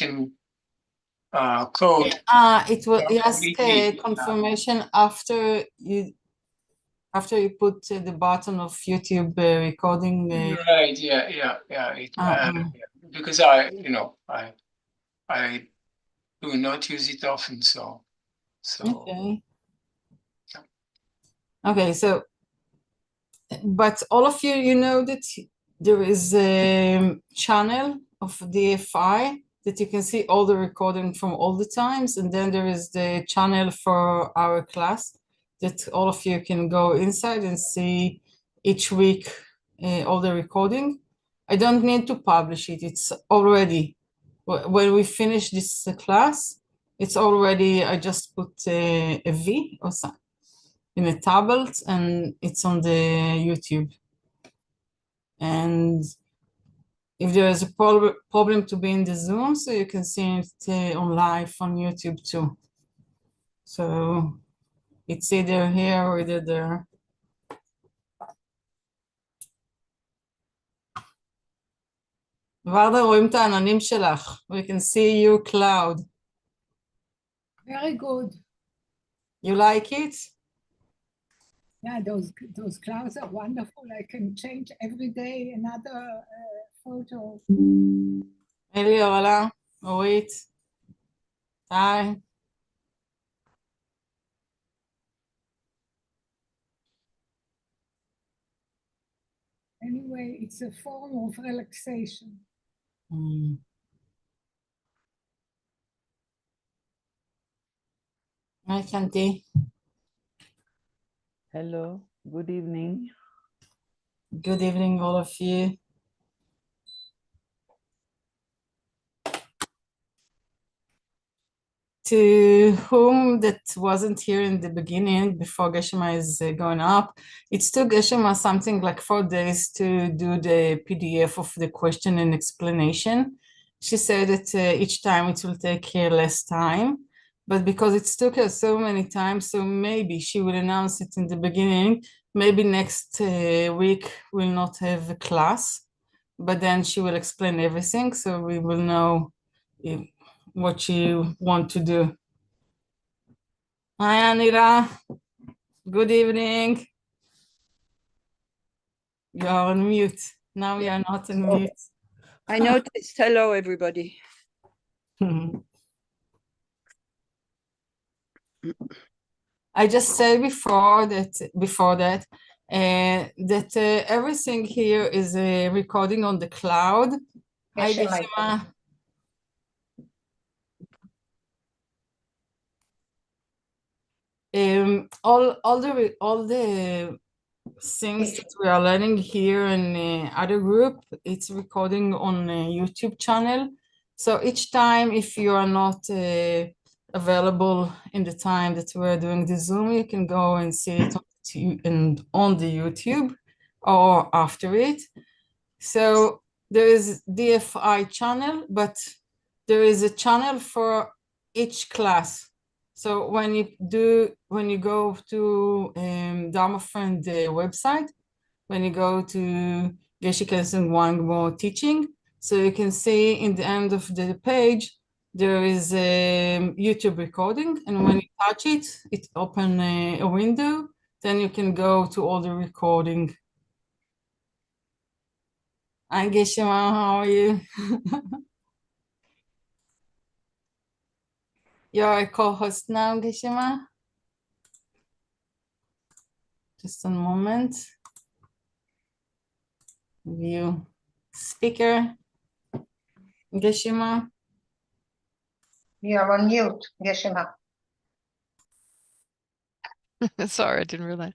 can code. It will ask confirmation after you put the button of YouTube recording. Right. Yeah. Because I do not use it often, so. Okay. Okay, so, but all of you, you know that there is a channel of DFI that you can see all the recording from all the times, and then there is the channel for our class that all of you can go inside and see each week all the recording. I don't need to publish it. It's already, when we finish this class, it's already, I just put a V or something in a tablet, and it's on the YouTube. And if there is a problem to be in the Zoom, so you can see it on live on YouTube too. So it's either here or either there. ורדה, רואים את העננים שלך. We can see you cloud. Very good. You like it? Yeah, those clouds are wonderful. I can change every day another photo. אלי, אורלה, אורית, היי. Anyway, it's a form of relaxation. Hi, Kanti. Hello, good evening. Good evening, all of you. To whom that wasn't here in the beginning, before Geshe is going up, it took Geshe something like 4 days to do the PDF of the question and explanation. She said that each time it will take her less time, but because it took her so many times, so maybe she will announce it in the beginning. Maybe next week we'll not have a class, but then she will explain everything, so we will know what you want to do. Hi, Anira. Good evening. You are on mute. Now you are not on mute. I noticed. Hello, everybody. I just said before that everything here is a recording on the cloud. Hi, Geshe. All the things that we are learning here in other group, it's recording on a YouTube channel. So each time, if you are not available in the time that we're doing the Zoom, you can go and see it on the YouTube or after it. So there is DFI channel, but there is a channel for each class. So when you go to Dharma Friend website, when you go to Geshe Kelsang Wangmo teaching, so you can see in the end of the page there is a YouTube recording, and when you touch it, it opens a window. Then you can go to all the recording. Hi, Geshe, how are you? You're a co-host now, Geshe. Just a moment. View speaker. Geshe. You're on mute, Geshe. Sorry, I didn't realize.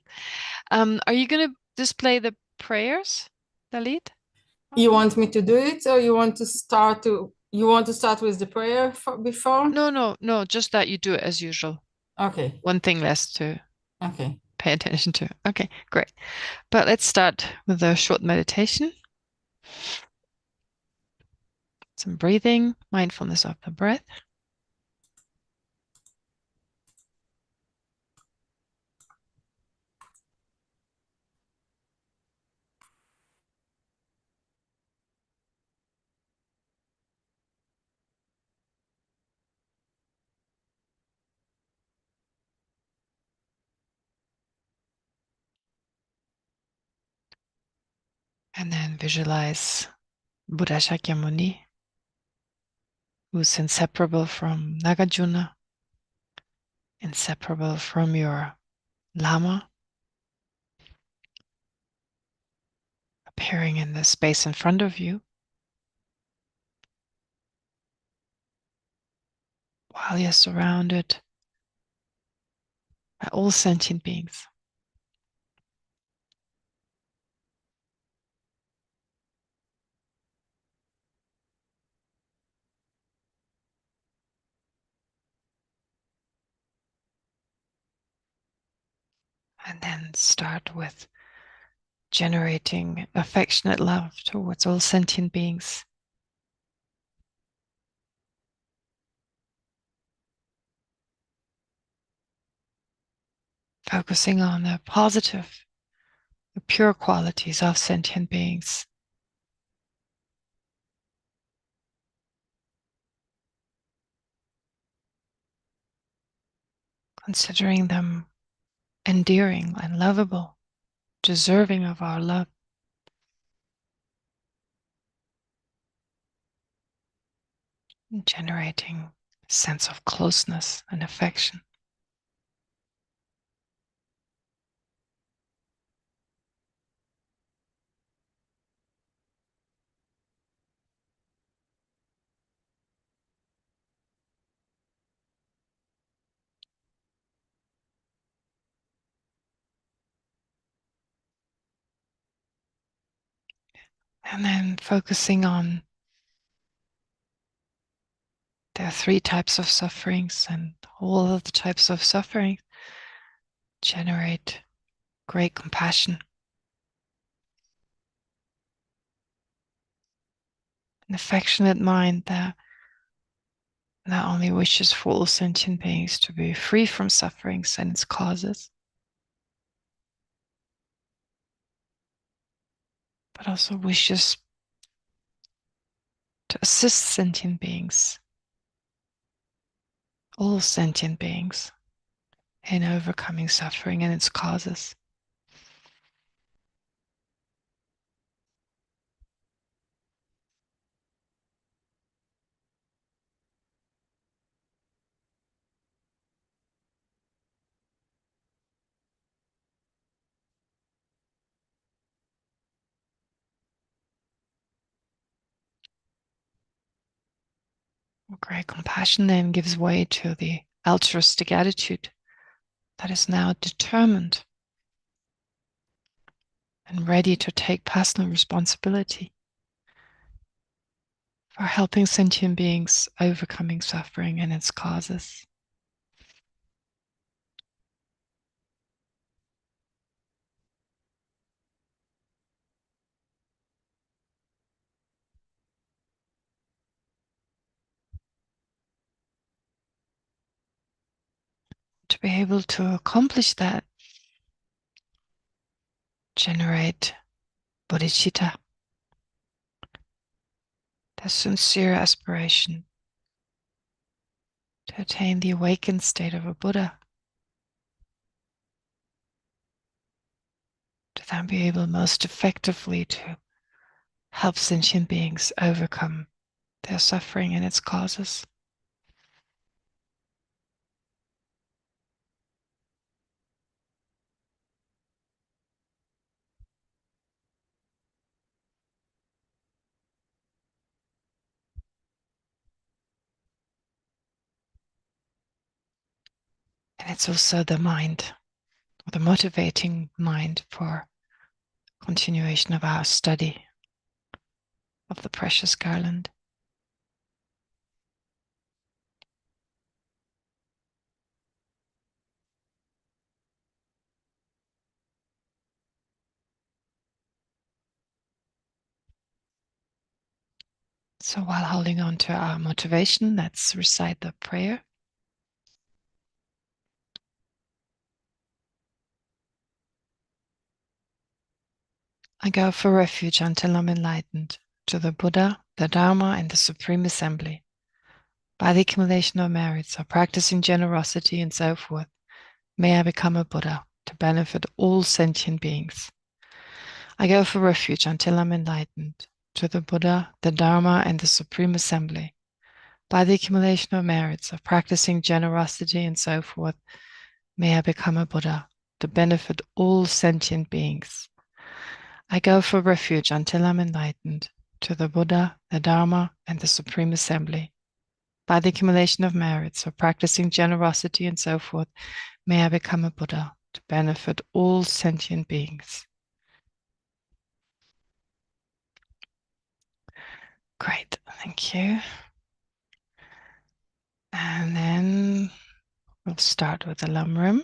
Are you going to display the prayers, Dalit? You want me to do it, or you want to start with the prayer before? No, just that you do it as usual. Okay. One thing less to pay attention to. Okay, great. But let's start with a short meditation. Some breathing, mindfulness of the breath. And then visualize Buddha Shakyamuni, who's inseparable from Nāgārjuna, inseparable from your Lama, appearing in the space in front of you, while you're surrounded by all sentient beings. And then start with generating affectionate love towards all sentient beings. Focusing on the positive, the pure qualities of sentient beings. Considering them endearing and lovable, deserving of our love. And generating a sense of closeness and affection. And then focusing on there are 3 types of sufferings, and all of the types of suffering generate great compassion. An affectionate mind that not only wishes for all sentient beings to be free from sufferings and its causes, but also wishes to assist sentient beings, all sentient beings, in overcoming suffering and its causes. Great compassion then gives way to the altruistic attitude that is now determined and ready to take personal responsibility for helping sentient beings overcoming suffering and its causes. To be able to accomplish that, generate bodhicitta, the sincere aspiration to attain the awakened state of a Buddha, to then be able most effectively to help sentient beings overcome their suffering and its causes. And it's also the mind, or the motivating mind for continuation of our study of the Precious Garland. So while holding on to our motivation, let's recite the prayer. I go for refuge until I'm enlightened, to the Buddha, the Dharma, and the Supreme Assembly. By the accumulation of merits, of practicing generosity, and so forth, may I become a Buddha to benefit all sentient beings. I go for refuge until I'm enlightened, to the Buddha, the Dharma, and the Supreme Assembly. By the accumulation of merits of practicing generosity and so forth, may I become a Buddha to benefit all sentient beings. I go for refuge until I'm enlightened, to the Buddha, the Dharma, and the Supreme Assembly. By the accumulation of merits of practicing generosity and so forth, may I become a Buddha to benefit all sentient beings. Great, thank you. And then we'll start with the Lamrim.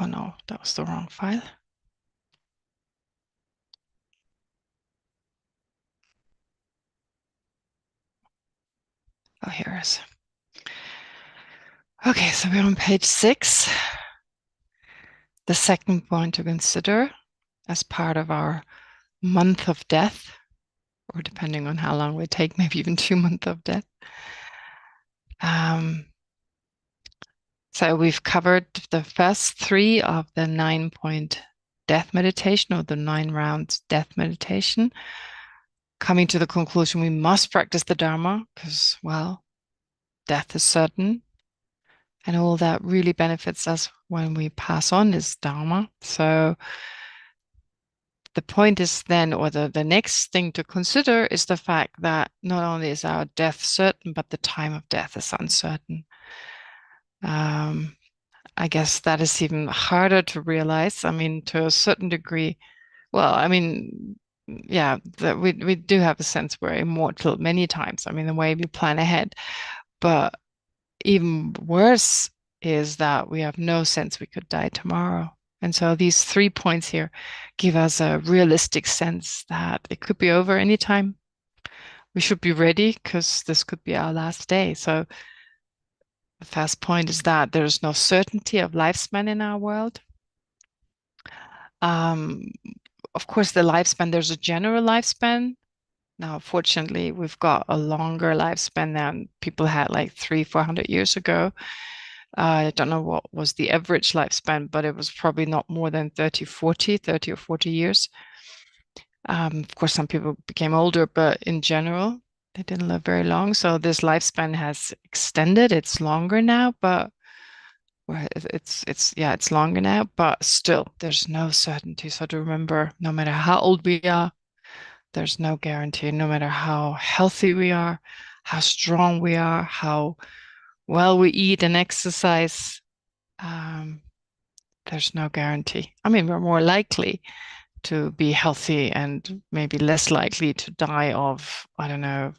Oh no, that was the wrong file. Oh, here it is. Okay, so we're on page 6. The second point to consider as part of our month of death, or depending on how long we take, maybe even 2 months of death. So we've covered the first 3 of the 9-point death meditation, or the 9 rounds death meditation, coming to the conclusion we must practice the Dharma because, well, death is certain, and all that really benefits us when we pass on is Dharma. So the point is then, or the next thing to consider is the fact that not only is our death certain, but the time of death is uncertain. I guess that is even harder to realize. I mean, to a certain degree, well, I mean, yeah, that we do have a sense we're immortal many times. I mean, the way we plan ahead. But even worse is that we have no sense we could die tomorrow. And so these 3 points here give us a realistic sense that it could be over anytime. We should be ready because this could be our last day. So the first point is that there's no certainty of lifespan in our world. Of course, the lifespan, there's a general lifespan. Now, fortunately, we've got a longer lifespan than people had like 300-400 years ago. I don't know what was the average lifespan, but it was probably not more than 30 or 40 years. Of course, some people became older, but in general, they didn't live very long. So this lifespan has extended. It's longer now, but it's longer now, but still there's no certainty. So to remember, no matter how old we are, there's no guarantee. No matter how healthy we are, how strong we are, how well we eat and exercise, there's no guarantee. I mean, we're more likely to be healthy and maybe less likely to die of, I don't know,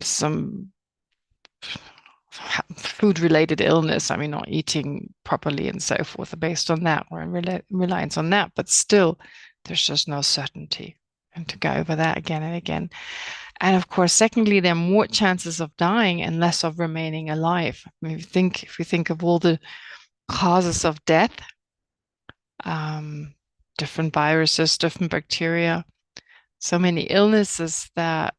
some food-related illness. I mean, not eating properly and so forth, based on that, or reliance on that. But still, there's just no certainty. And to go over that again and again. And of course, secondly, there are more chances of dying and less of remaining alive. I mean, if we think of all the causes of death, different viruses, different bacteria, so many illnesses that,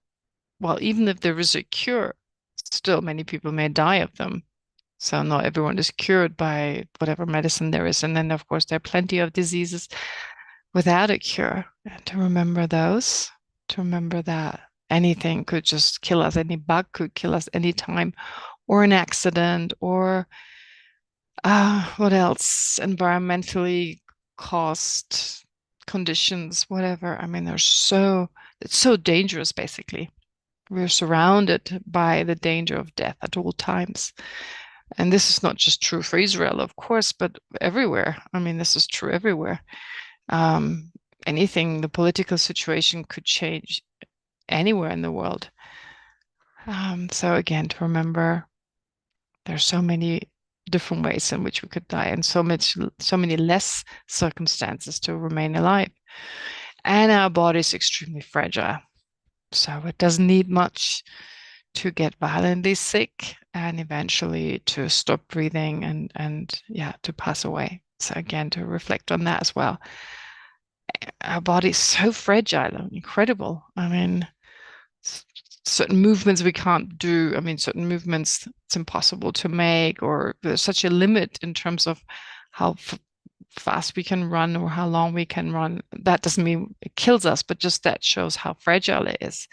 well, even if there is a cure, still many people may die of them. So not everyone is cured by whatever medicine there is. And then, of course, there are plenty of diseases without a cure. And to remember those, to remember that anything could just kill us, any bug could kill us anytime, or an accident, or what else? Environmentally caused conditions, whatever. I mean, it's so dangerous, basically. We're surrounded by the danger of death at all times. And this is not just true for Israel, of course, but everywhere. I mean, this is true everywhere. Anything, the political situation could change anywhere in the world. So again, to remember, there's so many different ways in which we could die, and so many less circumstances to remain alive. And our body is extremely fragile. So it doesn't need much to get violently sick and eventually to stop breathing and to pass away. So again, to reflect on that as well. Our body is so fragile and incredible. I mean, certain movements we can't do. I mean, certain movements it's impossible to make, or there's such a limit in terms of how fast we can run or how long we can run. That doesn't mean it kills us, but just that shows how fragile it is.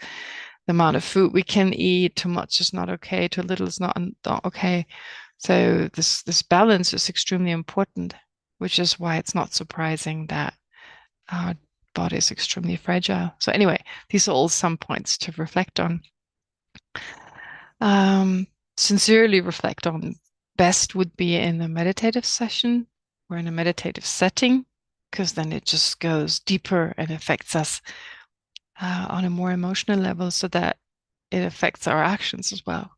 The amount of food we can eat, too much is not okay, too little is not okay. So this balance is extremely important, which is why it's not surprising that our body is extremely fragile. So anyway, these are all some points to reflect on. Sincerely reflect on. Best would be in a meditative session or in a meditative setting, because then it just goes deeper and affects us on a more emotional level, so that it affects our actions as well.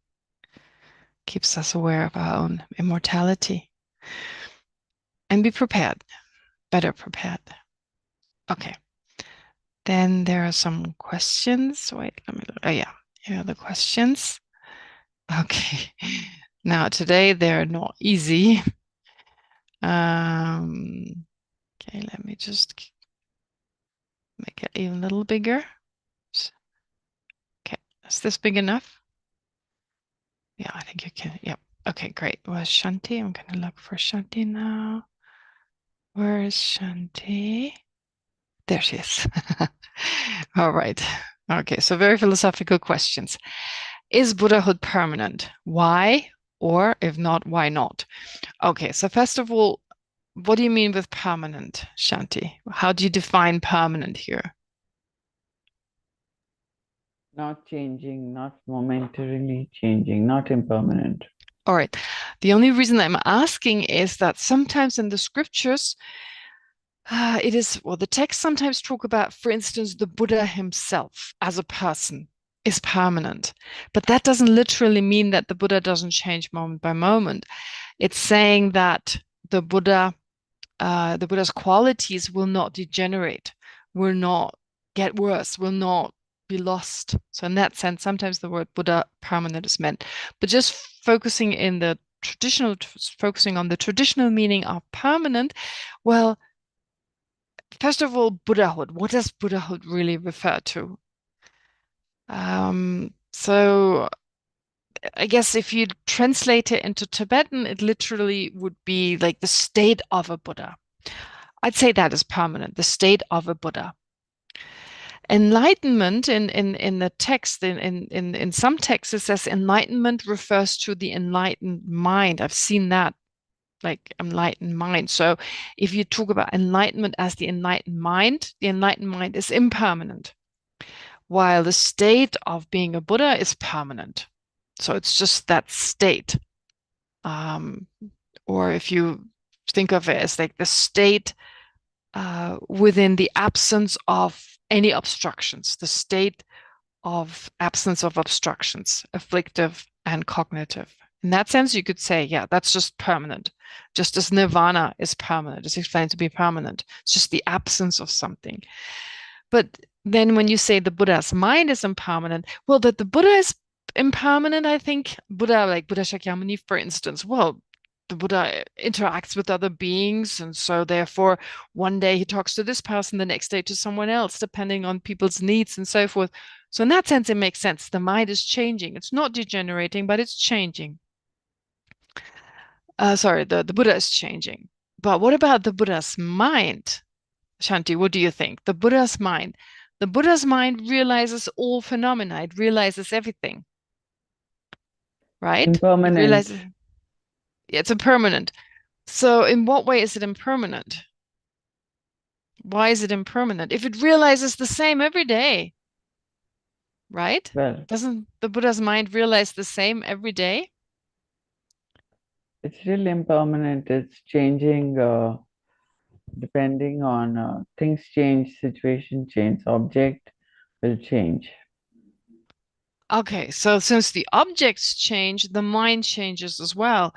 Keeps us aware of our own immortality. And be prepared, better prepared. Okay. Then there are some questions. Wait, let me look. Oh yeah, here are the questions. Okay. Now today they're not easy. Okay, let me just make it even a little bigger. Okay, is this big enough? Yeah, I think you can. Yep. Okay, great. Where's Shanti? I'm going to look for Shanti now. Where is Shanti? There she is. All right. Okay, so very philosophical questions. Is Buddhahood permanent? Why? Or if not, why not? Okay, so first of all, what do you mean with permanent, Shanti? How do you define permanent here? Not changing, not momentarily changing, not impermanent. All right. The only reason I'm asking is that sometimes in the scriptures, it is, well, the texts sometimes talk about, for instance, the Buddha himself as a person is permanent. But that doesn't literally mean that the Buddha doesn't change moment by moment. It's saying that the Buddha's qualities will not degenerate, will not get worse, will not be lost. So in that sense, sometimes the word Buddha permanent is meant. But just focusing on the traditional meaning of permanent, well, first of all, Buddhahood. What does Buddhahood really refer to? So I guess if you translate it into Tibetan, it literally would be like the state of a Buddha. I'd say that is permanent, the state of a Buddha. Enlightenment in the text, in some texts, it says enlightenment refers to the enlightened mind. I've seen that, like enlightened mind. So if you talk about enlightenment as the enlightened mind is impermanent, while the state of being a Buddha is permanent. So it's just that state. Or if you think of it as like the state within the absence of any obstructions, the state of absence of obstructions, afflictive and cognitive. In that sense, you could say, yeah, that's just permanent. Just as nirvana is permanent, it's explained to be permanent. It's just the absence of something. But then when you say the Buddha's mind is impermanent, well, that the Buddha is impermanent, I think, Buddha, like Buddha Shakyamuni, for instance, well, the Buddha interacts with other beings, and so therefore one day he talks to this person, the next day to someone else, depending on people's needs and so forth. So in that sense, it makes sense. The mind is changing. It's not degenerating, but it's changing. The Buddha is changing. But what about the Buddha's mind? Shanti, what do you think? The Buddha's mind. The Buddha's mind realizes all phenomena. It realizes everything. Right? Impermanent. It realizes, it's impermanent. So in what way is it impermanent? Why is it impermanent? If it realizes the same every day, right? Well, doesn't the Buddha's mind realize the same every day? it's really impermanent. It's changing depending on things change, situation change, object will change. Okay, so since the objects change, the mind changes as well.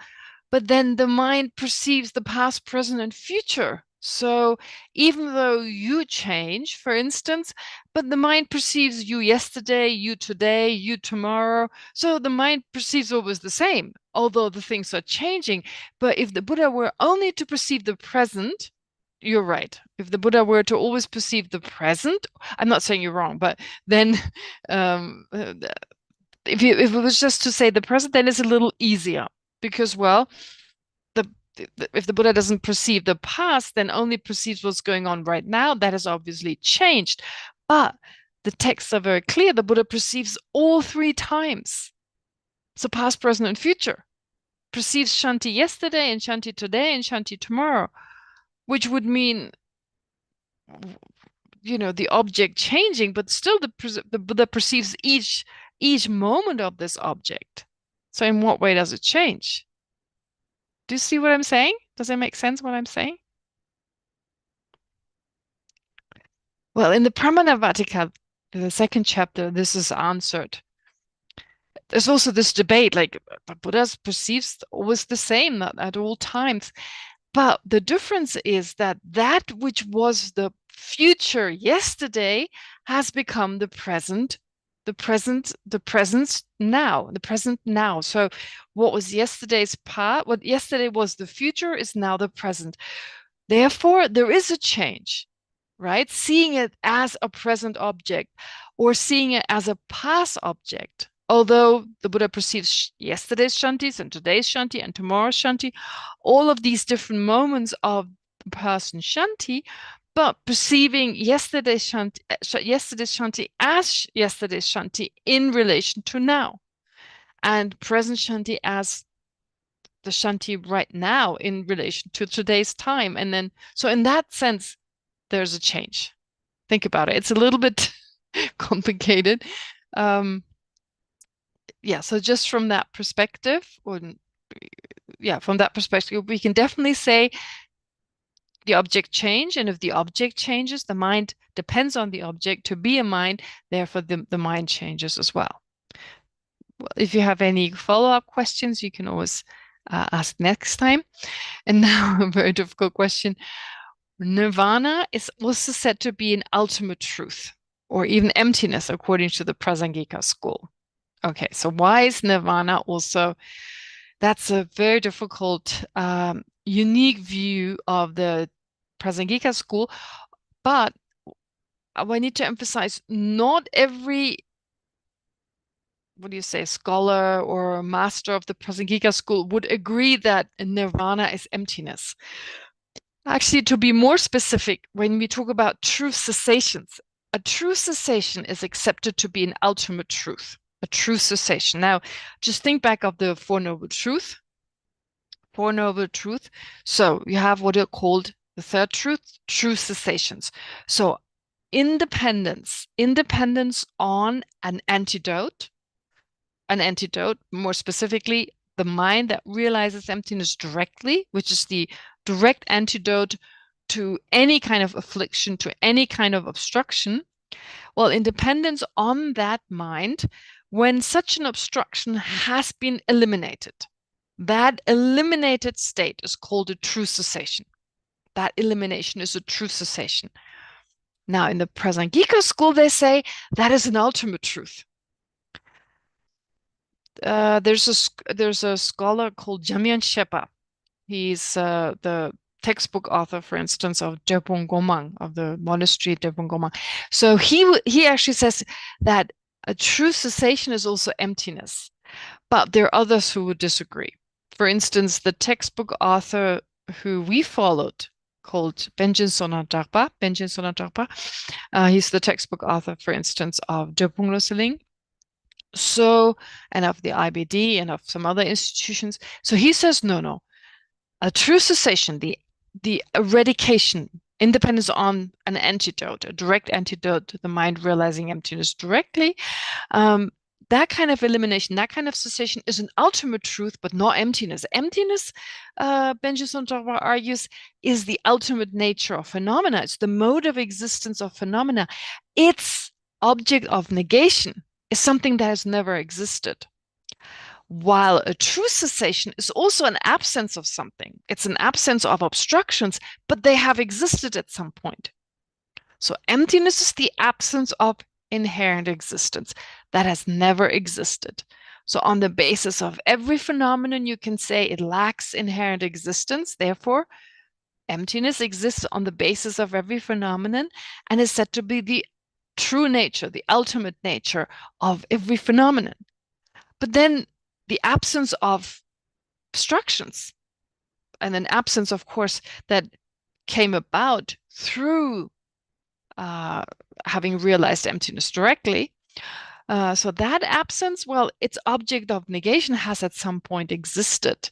But then the mind perceives the past, present, and future. So even though you change, for instance, but the mind perceives you yesterday, you today, you tomorrow. So the mind perceives always the same, although the things are changing. But if the Buddha were only to perceive the present, you're right. If the Buddha were to always perceive the present, I'm not saying you're wrong, but then if it was just to say the present, then it's a little easier. Because, well, if the Buddha doesn't perceive the past, then only perceives what's going on right now. That has obviously changed. But the texts are very clear. The Buddha perceives all three times. So past, present, and future. Perceives Shanti yesterday and Shanti today and Shanti tomorrow, which would mean, the object changing, but still the Buddha perceives each moment of this object. So in what way does it change? Do you see what I'm saying? Does it make sense what I'm saying? Well, in the Pramanavartika, the second chapter, this is answered. There's also this debate, like the Buddha perceives always the same at all times. But the difference is that which was the future yesterday has become the present now. So what was yesterday's past, what yesterday was the future is now the present. Therefore, there is a change, right? Seeing it as a present object or seeing it as a past object. Although the Buddha perceives yesterday's Shantis and today's Shanti and tomorrow's Shanti, all of these different moments of the person Shanti, but perceiving yesterday's Shanti as yesterday's Shanti in relation to now, and present Shanti as the Shanti right now in relation to today's time. And then, so in that sense, there's a change. Think about it. It's a little bit complicated. So just from that perspective, we can definitely say the object change, and if the object changes, the mind depends on the object to be a mind, therefore the mind changes as well. If you have any follow-up questions, you can always ask next time. And now a very difficult question. Nirvana is also said to be an ultimate truth, or even emptiness, according to the Prasangika school. Okay, so why is nirvana also? That's a very difficult, unique view of the Prasangika school. But I need to emphasize, not every, scholar or master of the Prasangika school would agree that nirvana is emptiness. Actually, to be more specific, when we talk about true cessations, a true cessation is accepted to be an ultimate truth. A true cessation. Now, just think back of the Four Noble Truth. Four Noble Truth. So you have what are called the third truth, true cessations. So independence on an antidote, more specifically, the mind that realizes emptiness directly, which is the direct antidote to any kind of affliction, to any kind of obstruction. Well, independence on that mind, when such an obstruction has been eliminated, that eliminated state is called a true cessation. That elimination is a true cessation. Now, in the Prasangika school, they that is an ultimate truth. There's a scholar called Jamyang Shepa. He's the textbook author, for instance, of Drepung Gomang, of the monastery Drepung Gomang. So he actually says that a true cessation is also emptiness, but there are others who would disagree. For instance, the textbook author who we followed, called Benjen Sonadharpa, he's the textbook author, for instance, of Drepung Loseling, and of the IBD and of some other institutions. So he says, no, a true cessation, the eradication, independence on an antidote, a direct antidote to the mind realizing emptiness directly, that kind of elimination, that kind of cessation is an ultimate truth, but not emptiness. Emptiness, Benjen Sonadharpa argues, is the ultimate nature of phenomena. It's the mode of existence of phenomena. Its object of negation is something that has never existed. While a true cessation is also an absence of something. It's an absence of obstructions, but they have existed at some point. So emptiness is the absence of inherent existence that has never existed. So on the basis of every phenomenon, you can say it lacks inherent existence. Therefore, emptiness exists on the basis of every phenomenon and is said to be the true nature, the ultimate nature of every phenomenon. But then the absence of obstructions, and an absence, of course, that came about through having realized emptiness directly. So that absence, well, its object of negation has at some point existed,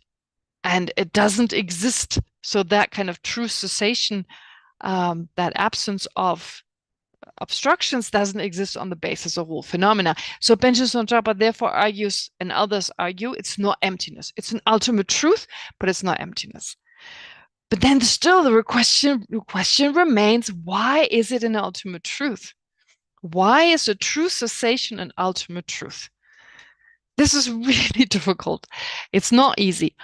and it doesn't exist. So that kind of true cessation, that absence of obstructions, doesn't exist on the basis of all phenomena. So Panchen Sontrapa therefore argues, and others argue, it's not emptiness. It's an ultimate truth, but it's not emptiness. But then still the question remains, why is it an ultimate truth? Why is a true cessation an ultimate truth? This is really difficult. It's not easy.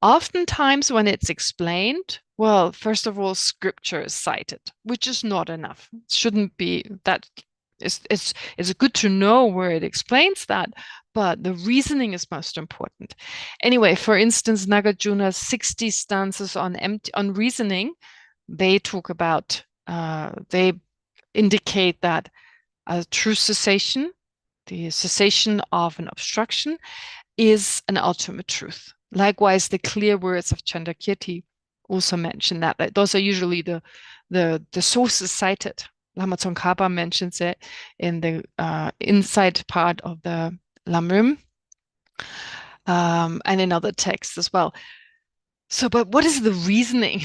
Oftentimes when it's explained, well, first of all, scripture is cited, which is not enough. It shouldn't be that. It's good to know where it explains that, but the reasoning is most important. Anyway, for instance, Nāgārjuna's 60 stanzas on reasoning, they talk about, they indicate that a true cessation, the cessation of an obstruction, is an ultimate truth. Likewise, the clear words of Chandrakirti also mention that. Those are usually the sources cited. Lama Tsongkhapa mentions it in the inside part of the Lamrim, and in other texts as well. So, but what is the reasoning?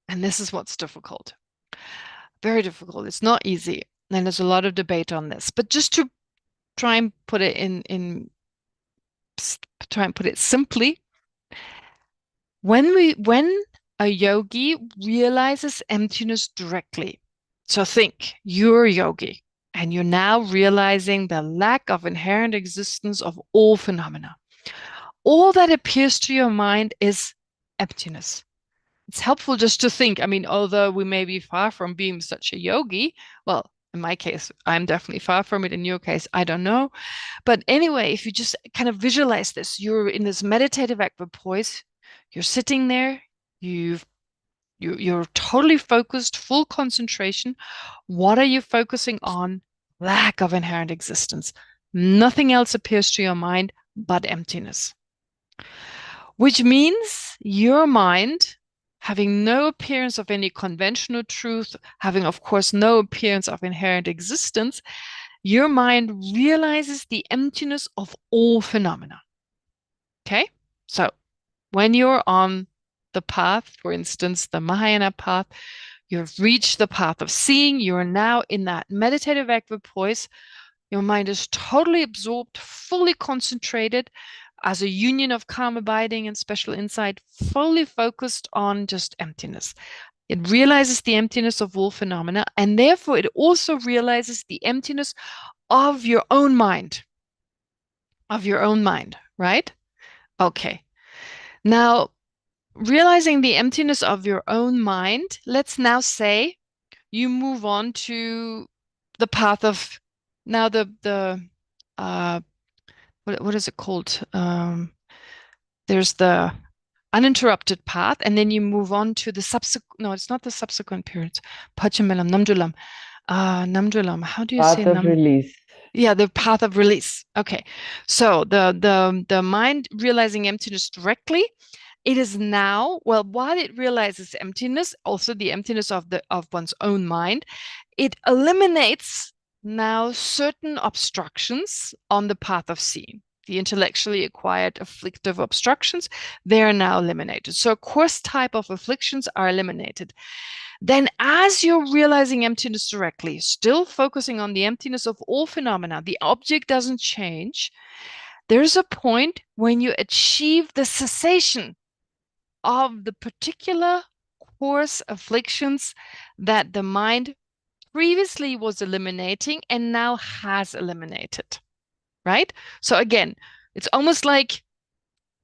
And this is what's difficult. Very difficult. It's not easy. And there's a lot of debate on this. But just to try and put it simply, when a yogi realizes emptiness directly, so think, you're a yogi, and you're now realizing the lack of inherent existence of all phenomena. All that appears to your mind is emptiness. It's helpful just to think, I mean, although we may be far from being such a yogi, well, in my case, I'm definitely far from it. In your case, I don't know. But anyway, if you just kind of visualize this, you're in this meditative equipoise, you're sitting there, you're totally focused, full concentration. What are you focusing on? Lack of inherent existence. Nothing else appears to your mind but emptiness. Which means your mind, having no appearance of any conventional truth, having, of course, no appearance of inherent existence, your mind realizes the emptiness of all phenomena. Okay? So when you're on the path, for instance, the Mahayana path, you've reached the path of seeing, you're now in that meditative equipoise, your mind is totally absorbed, fully concentrated, as a union of calm abiding and special insight, fully focused on just emptiness. It realizes the emptiness of all phenomena, and therefore it also realizes the emptiness of your own mind. Of your own mind, right? Okay. Now, realizing the emptiness of your own mind, let's now say you move on to the path of, now what is it called? There's the uninterrupted path, and then you move on to the subsequent, no, it's not the subsequent periods. Pachamelam, Namjulam. Namjulam, how do you say Path of release. Yeah, the path of release. Okay. So the mind realizing emptiness directly, it is now, well, while it realizes emptiness, also the emptiness of one's own mind, it eliminates now certain obstructions on the path of seeing. The intellectually acquired afflictive obstructions, they are now eliminated. So a coarse type of afflictions are eliminated. Then as you're realizing emptiness directly, still focusing on the emptiness of all phenomena, the object doesn't change. There's a point when you achieve the cessation of the particular coarse afflictions that the mind previously was eliminating and now has eliminated, right? So again, it's almost like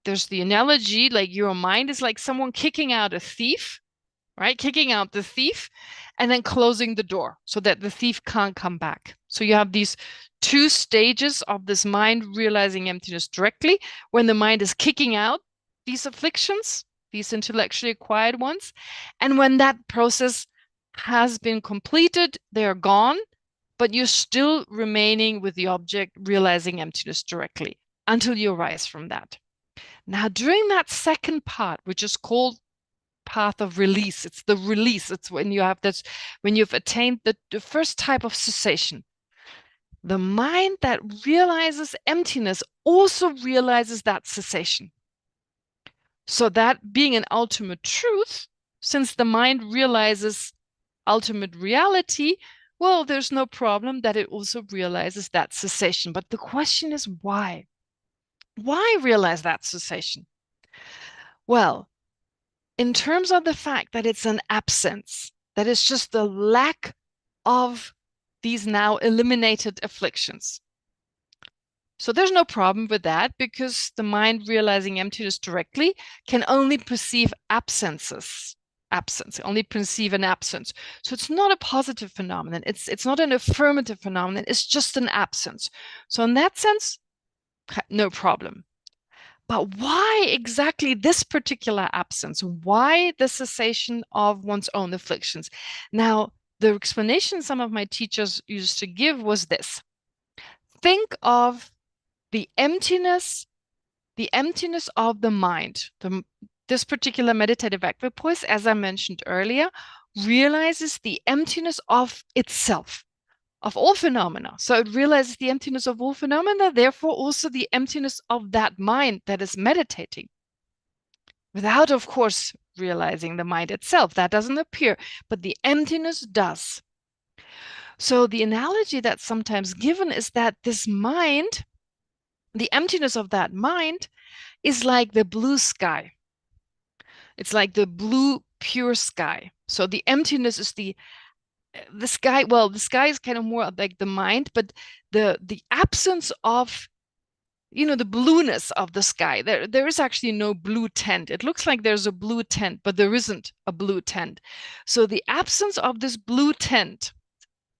there's the analogy, like your mind is like someone kicking out a thief, right? Kicking out the thief and then closing the door so that the thief can't come back. So you have these two stages of this mind realizing emptiness directly, when the mind is kicking out these afflictions, these intellectually acquired ones, and when that process has been completed, they are gone, but you're still remaining with the object realizing emptiness directly until you arise from that. Now, during that second part, which is called path of release. It's the release. It's when you have this, when you've attained the first type of cessation. The mind that realizes emptiness also realizes that cessation. So that being an ultimate truth, since the mind realizes ultimate reality, well, there's no problem that it also realizes that cessation. But the question is why? Why realize that cessation? Well, in terms of the fact that it's an absence, that it's just the lack of these now eliminated afflictions. So there's no problem with that, because the mind realizing emptiness directly can only perceive absences. Only perceive an absence. So it's not a positive phenomenon. It's not an affirmative phenomenon. It's just an absence. So in that sense, no problem. But why exactly this particular absence? Why the cessation of one's own afflictions? Now, the explanation some of my teachers used to give was this. Think of the emptiness of the mind. This particular meditative equipoise, as I mentioned earlier, realizes the emptiness of itself, of all phenomena. So it realizes the emptiness of all phenomena, therefore also the emptiness of that mind that is meditating. Without, of course, realizing the mind itself. That doesn't appear, but the emptiness does. So the analogy that's sometimes given is that this mind, the emptiness of that mind, is like the blue sky. It's like the blue, pure sky. So the emptiness is the sky. Well, the sky is kind of more like the mind, but the absence of, the blueness of the sky. There is actually no blue tint. It looks like there's a blue tint, but there isn't a blue tint. So the absence of this blue tint,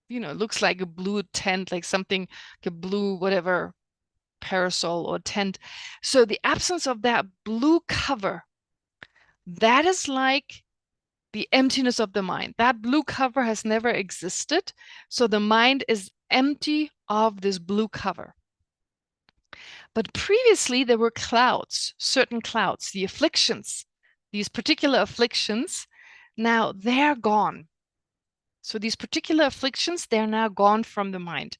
it looks like a blue tent, like something, like a blue, whatever, parasol or tent. So the absence of that blue cover, that is like the emptiness of the mind. That blue cover has never existed. So the mind is empty of this blue cover. But previously there were clouds, certain clouds, the afflictions, these particular afflictions, now they're gone. So these particular afflictions, they're now gone from the mind.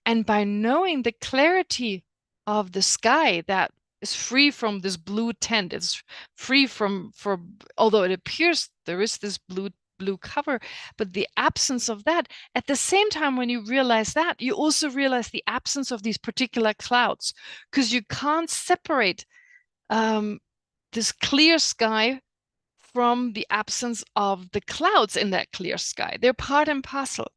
And by knowing the clarity of the sky that is free from this blue tint, it's free from although it appears there is this blue cover, but the absence of that, at the same time when you realize that, you also realize the absence of these particular clouds, because you can't separate this clear sky from the absence of the clouds in that clear sky. They're part and parcel.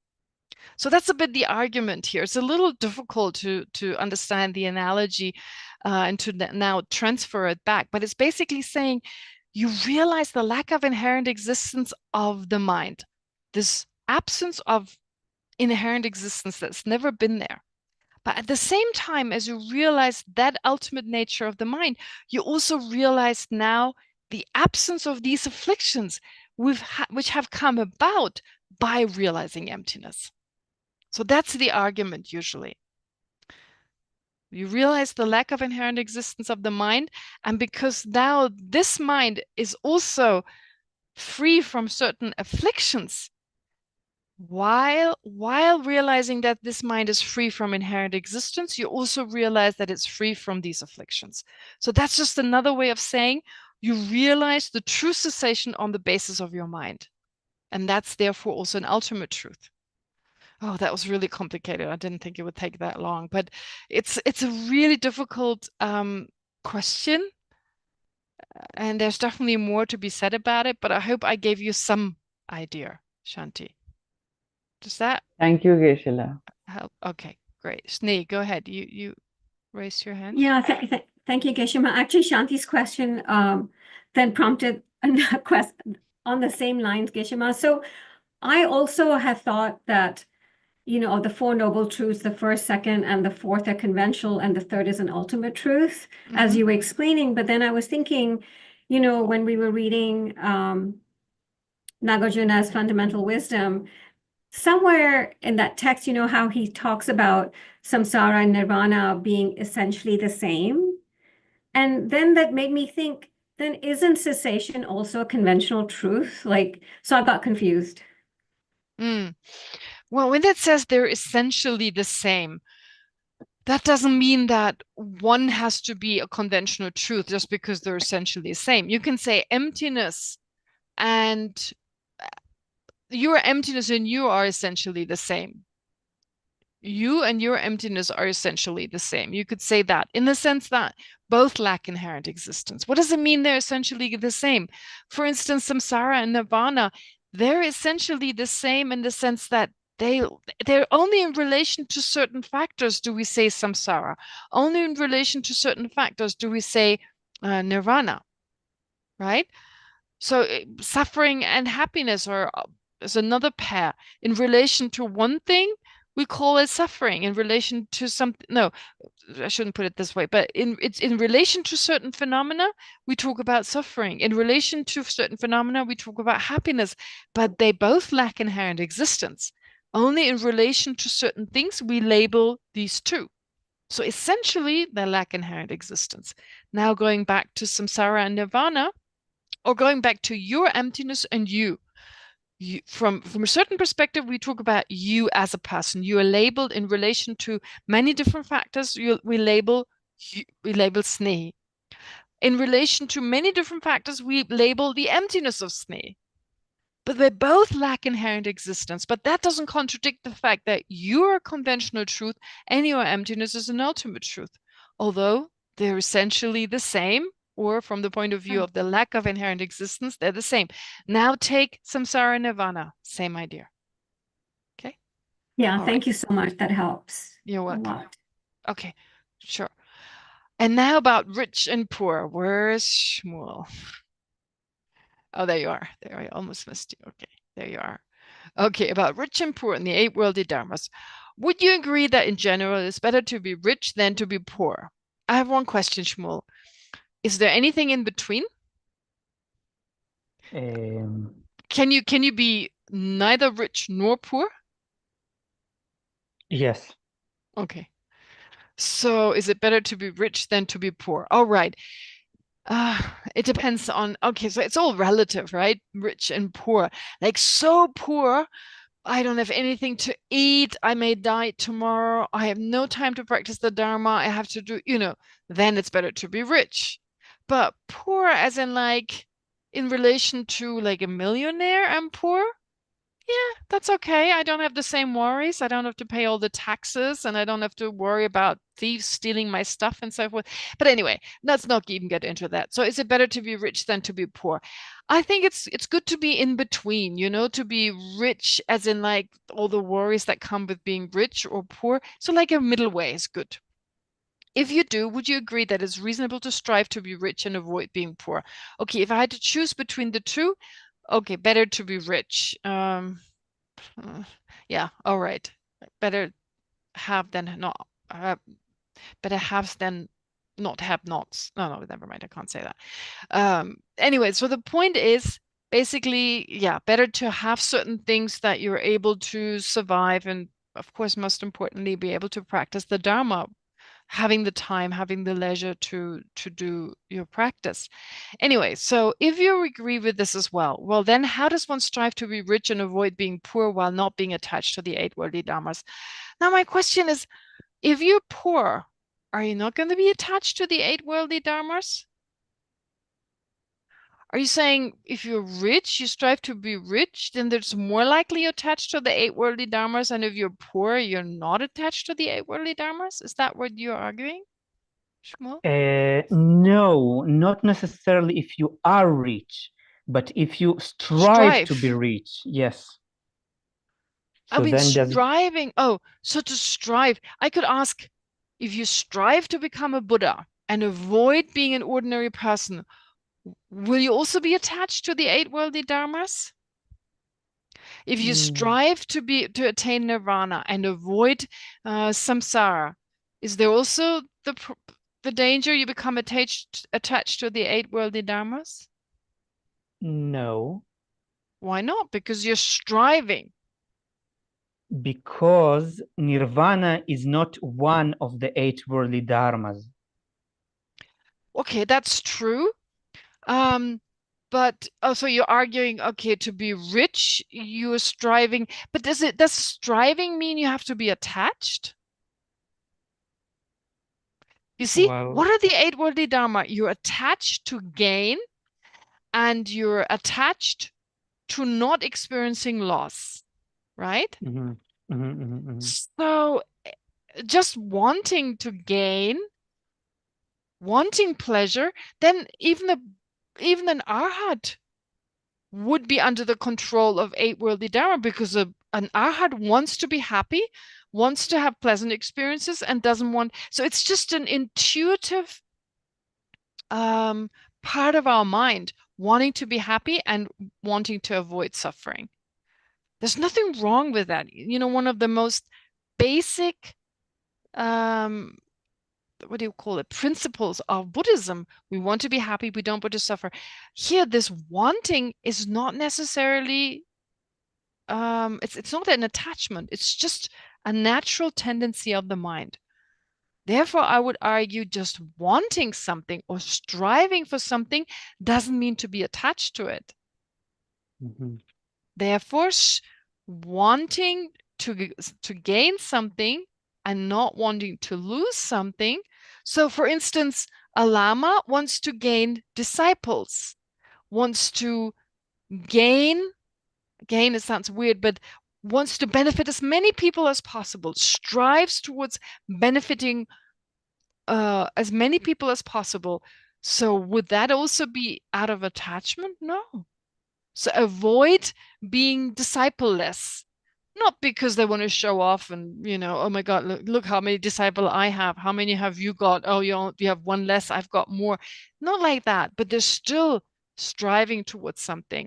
So that's a bit the argument here. It's a little difficult to understand the analogy and to now transfer it back, but it's basically saying you realize the lack of inherent existence of the mind, this absence of inherent existence that's never been there. But at the same time, as you realize that ultimate nature of the mind, you also realize now the absence of these afflictions which have come about by realizing emptiness. So that's the argument usually. You realize the lack of inherent existence of the mind, and because now this mind is also free from certain afflictions, while realizing that this mind is free from inherent existence, you also realize that it's free from these afflictions. So that's just another way of saying you realize the true cessation on the basis of your mind. And that's therefore also an ultimate truth. Oh, that was really complicated. I didn't think it would take that long, but it's a really difficult question. And there's definitely more to be said about it, but I hope I gave you some idea, Shanti. Does that? Thank you, Geshe-la. Help? Okay, great. Snee, go ahead. You raised your hand. Yeah, thank you, Geshe-ma. Actually, Shanti's question then prompted a question on the same lines, Geshe-ma. So I also have thought that, of the Four Noble Truths, the first, second, and the fourth are conventional, and the third is an ultimate truth, as you were explaining. But then I was thinking, when we were reading Nāgārjuna's Fundamental Wisdom, somewhere in that text, how he talks about samsara and nirvana being essentially the same. And then that made me think then isn't cessation also a conventional truth? Like, so I got confused. Well, when it says they're essentially the same, that doesn't mean that one has to be a conventional truth just because they're essentially the same. You can say emptiness and your emptiness and you are essentially the same. You and your emptiness are essentially the same. You could say that in the sense that both lack inherent existence. What does it mean they're essentially the same? For instance, samsara and nirvana, they're essentially the same in the sense that they're only in relation to certain factors do we say samsara. Only in relation to certain factors do we say nirvana, right? So suffering and happiness is another pair. In relation to one thing, we call it suffering. In relation to something, no, I shouldn't put it this way, but it's in relation to certain phenomena, we talk about suffering. In relation to certain phenomena, we talk about happiness, but they both lack inherent existence. Only in relation to certain things, we label these two. So essentially, they lack inherent existence. Now going back to samsara and nirvana, or going back to your emptiness and you from a certain perspective, we talk about you as a person. You are labeled in relation to many different factors. We label snehi. In relation to many different factors, we label the emptiness of snehi. But they both lack inherent existence. But that doesn't contradict the fact that your conventional truth and your emptiness is an ultimate truth, although they're essentially the same. Or from the point of view of the lack of inherent existence, they're the same. Now take samsara and nirvana, same idea. Okay? Yeah, thank you so much. That helps. You're welcome. A lot. Okay, sure. And now about rich and poor. Where's Shmuel? Oh, there you are. There, I almost missed you. Okay, there you are. Okay, about rich and poor in the 8 worldly dharmas. Would you agree that in general it's better to be rich than to be poor? I have one question, Shmuel. Is there anything in between? Can you be neither rich nor poor? Yes. Okay. So is it better to be rich than to be poor? All right. It depends on, okay, so it's all relative, right? Rich and poor. Like so poor, I don't have anything to eat. I may die tomorrow. I have no time to practice the Dharma. I have to do, then it's better to be rich. But poor as in like in relation to like a millionaire, I'm poor. Yeah, that's okay. I don't have the same worries. I don't have to pay all the taxes and I don't have to worry about thieves stealing my stuff and so forth. But anyway, let's not even get into that. So is it better to be rich than to be poor? I think it's good to be in between, to be rich as in like all the worries that come with being rich or poor. So like a middle way is good. If you do, would you agree that it's reasonable to strive to be rich and avoid being poor? Okay, if I had to choose between the two, okay, better to be rich. Yeah, all right. Better have than not. Better have than not have nots. No, never mind. I can't say that. Anyway, so the point is basically, yeah, better to have certain things that you're able to survive and, of course, most importantly, be able to practice the Dharma. Having the time, having the leisure to do your practice. Anyway, so if you agree with this as well, then how does one strive to be rich and avoid being poor while not being attached to the 8 worldly dharmas? Now, my question is, if you're poor, are you not going to be attached to the 8 worldly dharmas? Are you saying if you're rich, you strive to be rich, then there's more likely attached to the 8 worldly dharmas, and if you're poor, you're not attached to the 8 worldly dharmas? Is that what you're arguing, Shmuel? No, not necessarily if you are rich, but if you strive to be rich, yes. I mean, striving. Oh, so to strive, I could ask, if you strive to become a Buddha and avoid being an ordinary person, will you also be attached to the 8 worldly dharmas? If you strive to attain nirvana and avoid samsara, is there also the danger you become attached to the 8 worldly dharmas? No. Why not? Because you're striving. Because nirvana is not one of the 8 worldly dharmas. Okay, that's true. But also you're arguing, okay, to be rich, you're striving, but does striving mean you have to be attached? You see, what are the eight worldly dharma? You're attached to gain, and you're attached to not experiencing loss, right? So just wanting to gain, wanting pleasure, then even an arhat would be under the control of eight worldly dharma, because an arhat wants to be happy, wants to have pleasant experiences, and doesn't want. So it's just an intuitive part of our mind, wanting to be happy and wanting to avoid suffering. There's nothing wrong with that. You know, one of the most basic what do you call it, principles of Buddhism. We want to be happy, we don't want to suffer. Here, this wanting is not necessarily it's not an attachment, it's just a natural tendency of the mind. Therefore, I would argue just wanting something or striving for something doesn't mean to be attached to it. Therefore, wanting to gain something and not wanting to lose something. So, for instance, a lama wants to gain disciples, wants to gain, it sounds weird, but wants to benefit as many people as possible, strives towards benefiting as many people as possible. So would that also be out of attachment? No. So avoid being disciple-less. Not because they want to show off and, you know, oh my God, look how many disciples I have. How many have you got? Oh, you have one less, I've got more. Not like that, but they're still striving towards something.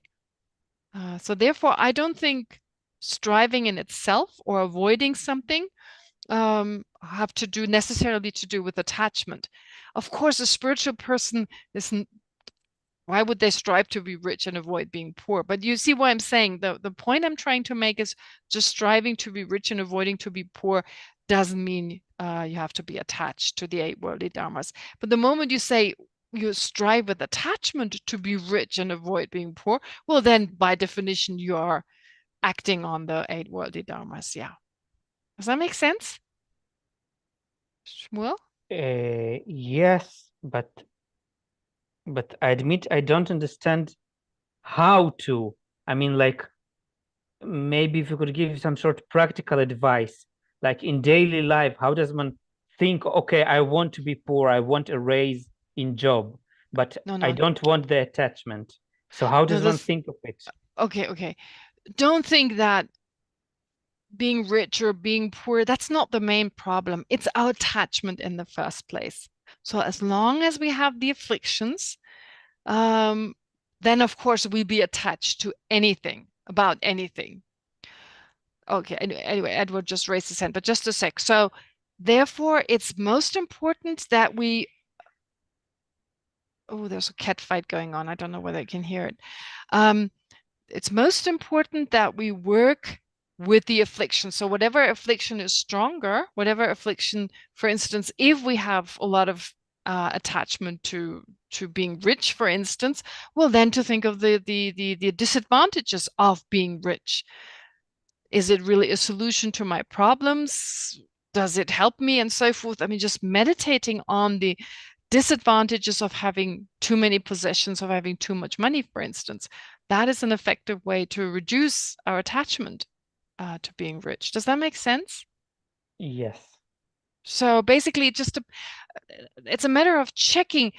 So therefore, I don't think striving in itself or avoiding something have to do necessarily to do with attachment. Of course, a spiritual person isn't. Why would they strive to be rich and avoid being poor? But you see what I'm saying. The point I'm trying to make is just striving to be rich and avoiding to be poor doesn't mean you have to be attached to the eight worldly dharmas. But the moment you say you strive with attachment to be rich and avoid being poor, well, then by definition, you are acting on the eight worldly dharmas. Yeah. Does that make sense? Shmuel? Yes, but I admit I don't understand how to. I mean, like, maybe if you could give some sort of practical advice, like in daily life, how does one think, okay, I want to be poor, I want a raise in job, but I don't want the attachment. So how does one think of it? Okay. Don't think that being rich or being poor, that's not the main problem. It's our attachment in the first place. So as long as we have the afflictions, then of course we'll be attached to anything, about anything. Okay, anyway, Edward just raised his hand, but just a sec. So therefore, it's most important that we, oh, there's a cat fight going on. I don't know whether I can hear it. It's most important that we work with the affliction. So whatever affliction is stronger, whatever affliction, for instance, if we have a lot of attachment to being rich, for instance, well, then to think of the disadvantages of being rich. Is it really a solution to my problems? Does it help me, and so forth? I mean, just meditating on the disadvantages of having too many possessions, of having too much money, for instance, that is an effective way to reduce our attachment to being rich. Does that make sense? Yes. So basically, it's a matter of checking,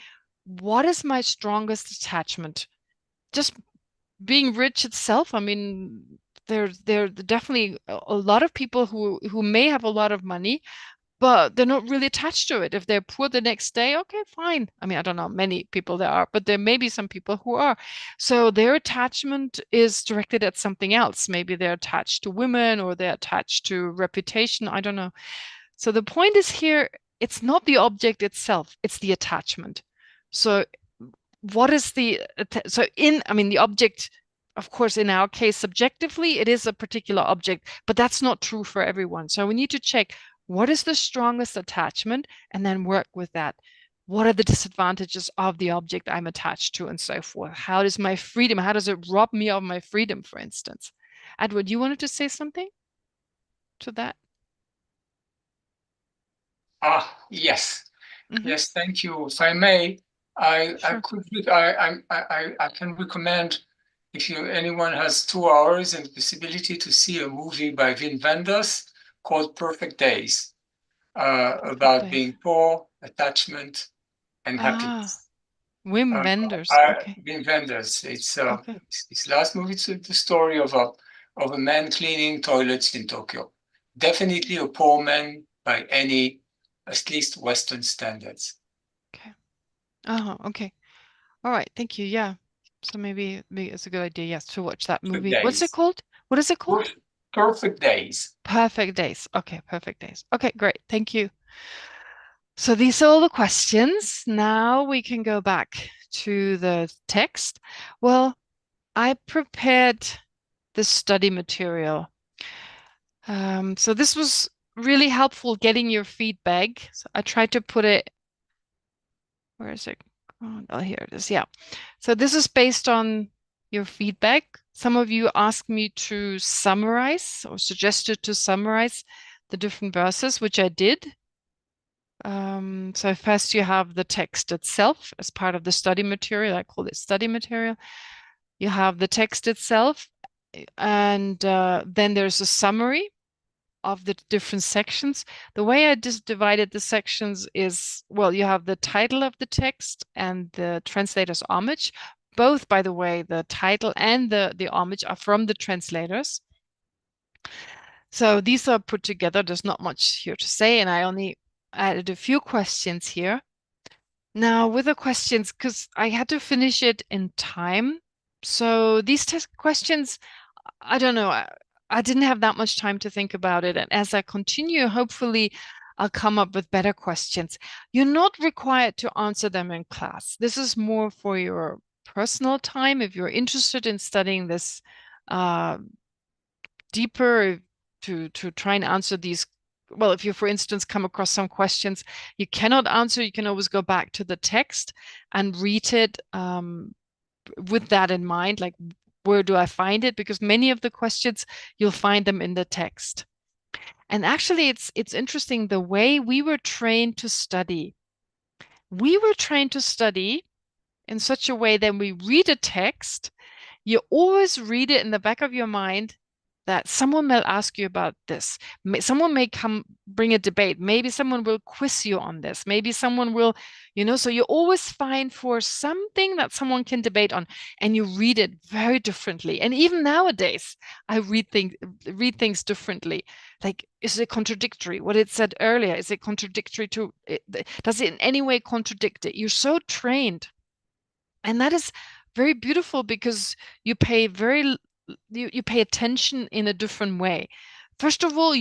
what is my strongest attachment? Just being rich itself, I mean, there are definitely a lot of people who may have a lot of money, but they're not really attached to it. If they're poor the next day, okay, fine. I mean, I don't know many people there are, but there may be some people who are. So their attachment is directed at something else. Maybe they're attached to women, or they're attached to reputation. I don't know. So the point is here, it's not the object itself, it's the attachment. So what is the object, of course, in our case, subjectively, it is a particular object, but that's not true for everyone. So we need to check, what is the strongest attachment, and then work with that. What are the disadvantages of the object I'm attached to and so forth? How does my freedom, how does it rob me of my freedom, for instance? Edward, you wanted to say something to that? Yes. Mhm. Yes, thank you. If I may, I Sure. can recommend, if anyone has 2 hours and possibility, to see a movie by Wim Wenders called Perfect Days, about Days. being poor, attachment, and happiness. Wim Wenders. Okay. Wim Wenders. It's Okay. his last movie. It's the story of a man cleaning toilets in Tokyo. Definitely a poor man by any, at least Western standards. Oh, okay. All right. Thank you. Yeah. So maybe it's a good idea, yes, to watch that movie. What's it Days. called? What is it called? Perfect Days. Perfect Days. Okay, Perfect Days. Okay, great. Thank you. So these are all the questions. Now we can go back to the text. Well, I prepared this study material. So this was really helpful getting your feedback. So I tried to put it, where is it? Oh, here it is. Yeah. So this is based on your feedback. Some of you asked me to summarize or suggested to summarize the different verses, which I did. So first you have the text itself as part of the study material. I call it study material. You have the text itself, and then there's a summary of the different sections. The way I just divided the sections is, well, you have the title of the text and the translator's homage. Both, by the way, the title and the homage are from the translators. So these are put together. There's not much here to say, and I only added a few questions here. Now with the questions, because I had to finish it in time. So these questions, I don't know, I didn't have that much time to think about it. And as I continue, hopefully I'll come up with better questions. You're not required to answer them in class. This is more for your personal time. If you're interested in studying this deeper, to try and answer these. Well, if you, for instance, come across some questions you cannot answer, you can always go back to the text and read it with that in mind, like where do I find it? Because many of the questions, you'll find them in the text. And actually, it's interesting the way we were trained to study. We were trained to study in such a way that we read a text, you always read it in the back of your mind that someone will ask you about this. Someone may come bring a debate. Maybe someone will quiz you on this. Maybe someone will, so you always find for something that someone can debate on, and you read it very differently. And even nowadays, I read things differently. Like, is it contradictory? What it said earlier, is it contradictory to, does it in any way contradict it? You're so trained. And that is very beautiful because you pay you pay attention in a different way. First of all,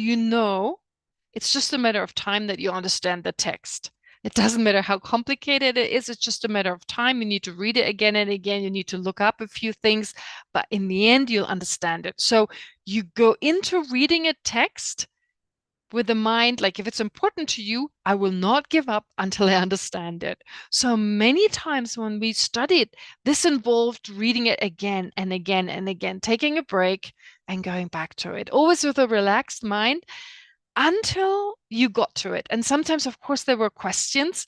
it's just a matter of time that you understand the text. It doesn't matter how complicated it is. It's just a matter of time. You need to read it again and again. You need to look up a few things, but in the end, you'll understand it. So you go into reading a text with the mind, like, if it's important to you, I will not give up until I understand it. So many times when we studied, this involved reading it again and again and again, taking a break and going back to it, always with a relaxed mind until you got to it. And sometimes, of course, there were questions,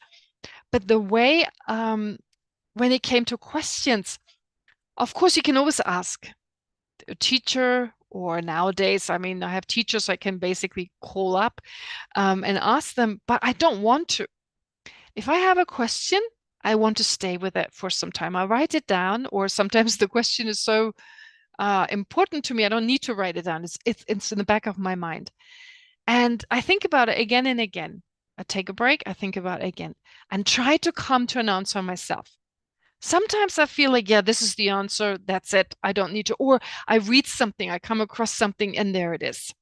but the way, when it came to questions, of course, you can always ask a teacher, or nowadays, I have teachers I can basically call up and ask them, but I don't want to. If I have a question, I want to stay with it for some time. I write it down, or sometimes the question is so important to me, I don't need to write it down. It's in the back of my mind. And I think about it again and again. I take a break, I think about it again, and try to come to an answer myself. Sometimes I feel like, yeah, this is the answer. That's it. I don't need to. Or I read something, I come across something, and there it is.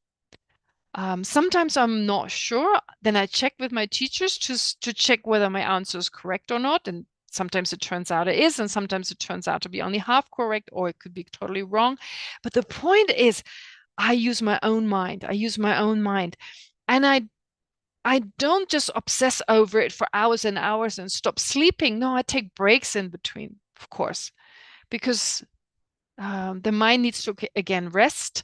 Sometimes I'm not sure. Then I check with my teachers to check whether my answer is correct or not. And sometimes it turns out it is, and sometimes it turns out to be only half correct, or it could be totally wrong. But the point is, I use my own mind. And I don't just obsess over it for hours and hours and stop sleeping. No, I take breaks in between, of course, because the mind needs to, again, rest.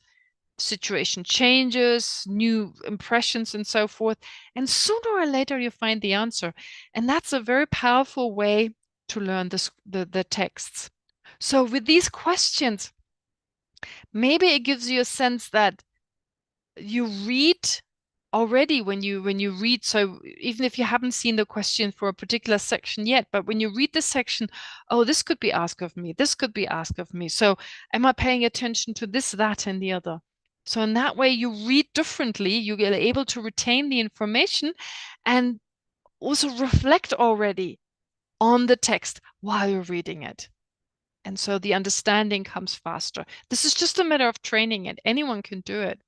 Situation changes, new impressions and so forth. And sooner or later, you find the answer. And that's a very powerful way to learn the texts. So with these questions, maybe it gives you a sense that you read already when you read. So even if you haven't seen the question for a particular section yet, but when you read the section, oh, this could be asked of me, this could be asked of me. So am I paying attention to this, that, and the other? So in that way, you read differently, you get able to retain the information and also reflect already on the text while you're reading it. And so the understanding comes faster. This is just a matter of training it. Anyone can do it.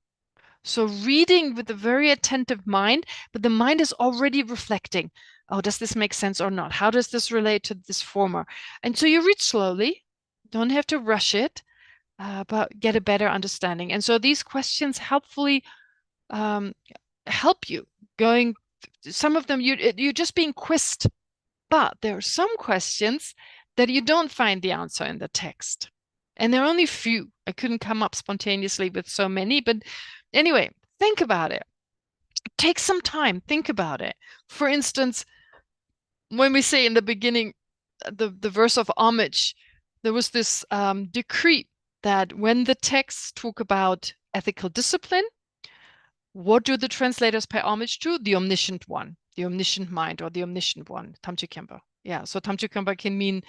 So reading with a very attentive mind, but the mind is already reflecting. Oh, does this make sense or not? How does this relate to this former? And so you read slowly, don't have to rush it, but get a better understanding. And so these questions helpfully help you going. Some of them you're just being quizzed, but there are some questions that you don't find the answer in the text. And there are only few. I couldn't come up spontaneously with so many, but anyway, think about it. Take some time, think about it. For instance, when we say in the beginning, the verse of homage, there was this decree that when the texts talk about ethical discipline, what do the translators pay homage to? The omniscient one, the omniscient mind, or the omniscient one, Tamche Khenpa. Yeah, so Tamche Khenpa can mean,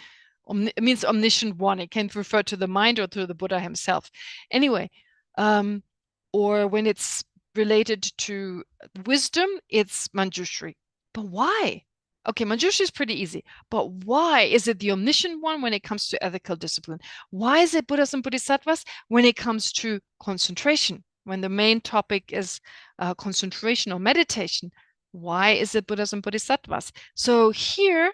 it means omniscient one. It can refer to the mind or to the Buddha himself. Anyway, or when it's related to wisdom, it's Manjushri. But why? Okay, Manjushri is pretty easy, but why is it the omniscient one when it comes to ethical discipline? Why is it Buddhas and Bodhisattvas when it comes to concentration? When the main topic is concentration or meditation, why is it Buddhas and Bodhisattvas? So here,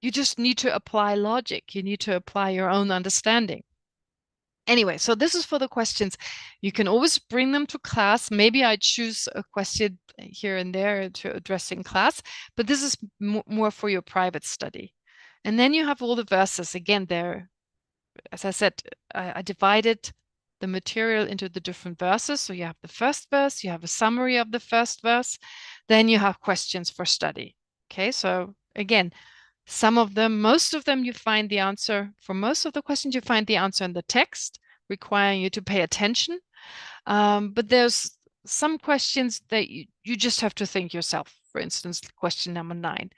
you just need to apply logic. You need to apply your own understanding. Anyway, so this is for the questions. You can always bring them to class. Maybe I choose a question here and there to address in class, but this is more for your private study. And then you have all the verses. Again, there, as I said, I divided the material into the different verses. So you have the first verse, you have a summary of the first verse, then you have questions for study. Okay, so again, some of them, most of them, you find the answer. For most of the questions, you find the answer in the text, requiring you to pay attention. But there's some questions that you just have to think yourself. For instance, question number 9.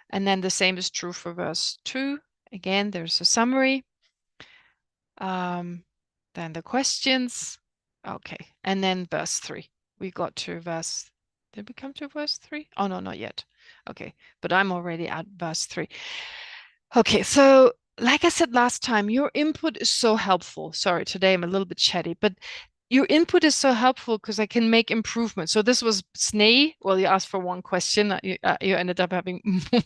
And then the same is true for verse 2. Again, there's a summary. Then the questions. Okay, and then verse 3. We got to verse, did we come to verse 3? Oh, no, not yet. Okay, but I'm already at verse 3. Okay, so like I said last time, your input is so helpful. Sorry, today I'm a little bit chatty, but your input is so helpful because I can make improvements. So this was Snei. Well, you asked for one question. You ended up having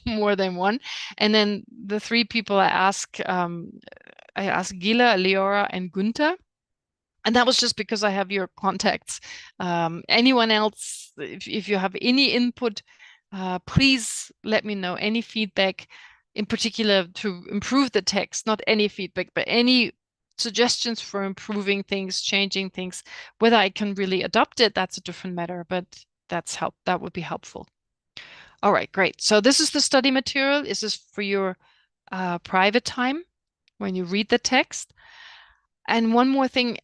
more than one. And then the 3 people I asked Gila, Leora, and Gunther. And that was just because I have your contacts. Anyone else, if you have any input, please let me know. Any feedback, in particular to improve the text, not any feedback, but any suggestions for improving things, changing things, whether I can really adopt it, that's a different matter, but that would be helpful. All right, great. So this is the study material. This is for your private time when you read the text. And one more thing,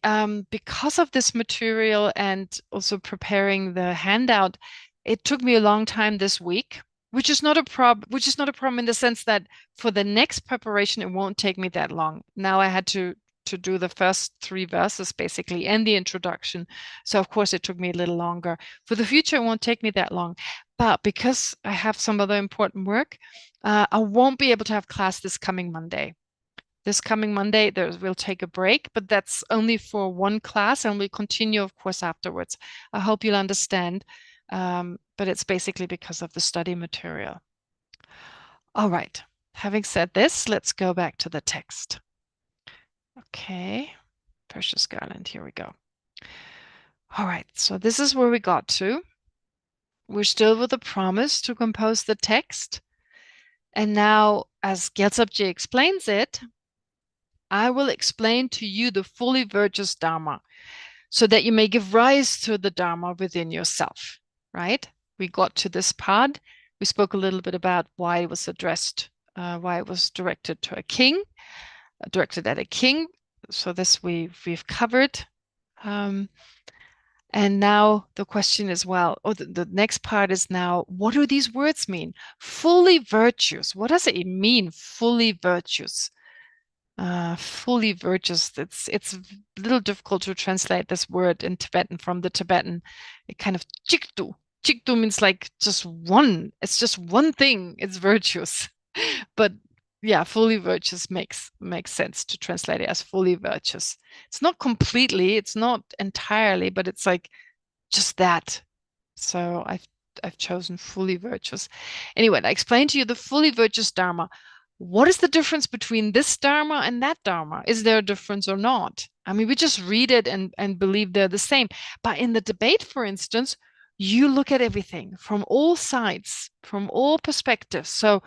because of this material and also preparing the handout, it took me a long time this week, which is not a problem in the sense that for the next preparation, it won't take me that long. Now I had to do the first 3 verses basically and the introduction. So of course it took me a little longer. For the future, it won't take me that long. But because I have some other important work, I won't be able to have class this coming Monday. This coming Monday, we'll take a break, but that's only for one class and we'll continue, of course, afterwards. I hope you'll understand, but it's basically because of the study material. All right, having said this, let's go back to the text. Okay, Precious Garland, here we go. All right, so this is where we got to. We're still with the promise to compose the text. And now, as Gyaltsabje explains it, I will explain to you the fully virtuous Dharma, so that you may give rise to the Dharma within yourself, right? We got to this part. We spoke a little bit about why it was addressed, why it was directed to a king, directed at a king. So this we've covered. And now the question is, well, the next part is now, what do these words mean? Fully virtuous. What does it mean, fully virtuous? Fully virtuous. It's a little difficult to translate this word in Tibetan from the Tibetan. It kind of chikdu. Chikdu means like just one. It's just one thing. It's virtuous. But yeah, fully virtuous makes sense to translate it as fully virtuous. It's not completely, it's not entirely, but it's like just that. So I've chosen fully virtuous. Anyway, I explained to you the fully virtuous Dharma. What is the difference between this Dharma and that Dharma? Is there a difference or not? I mean, we just read it and believe they're the same. But in the debate, for instance, you look at everything from all sides, from all perspectives. So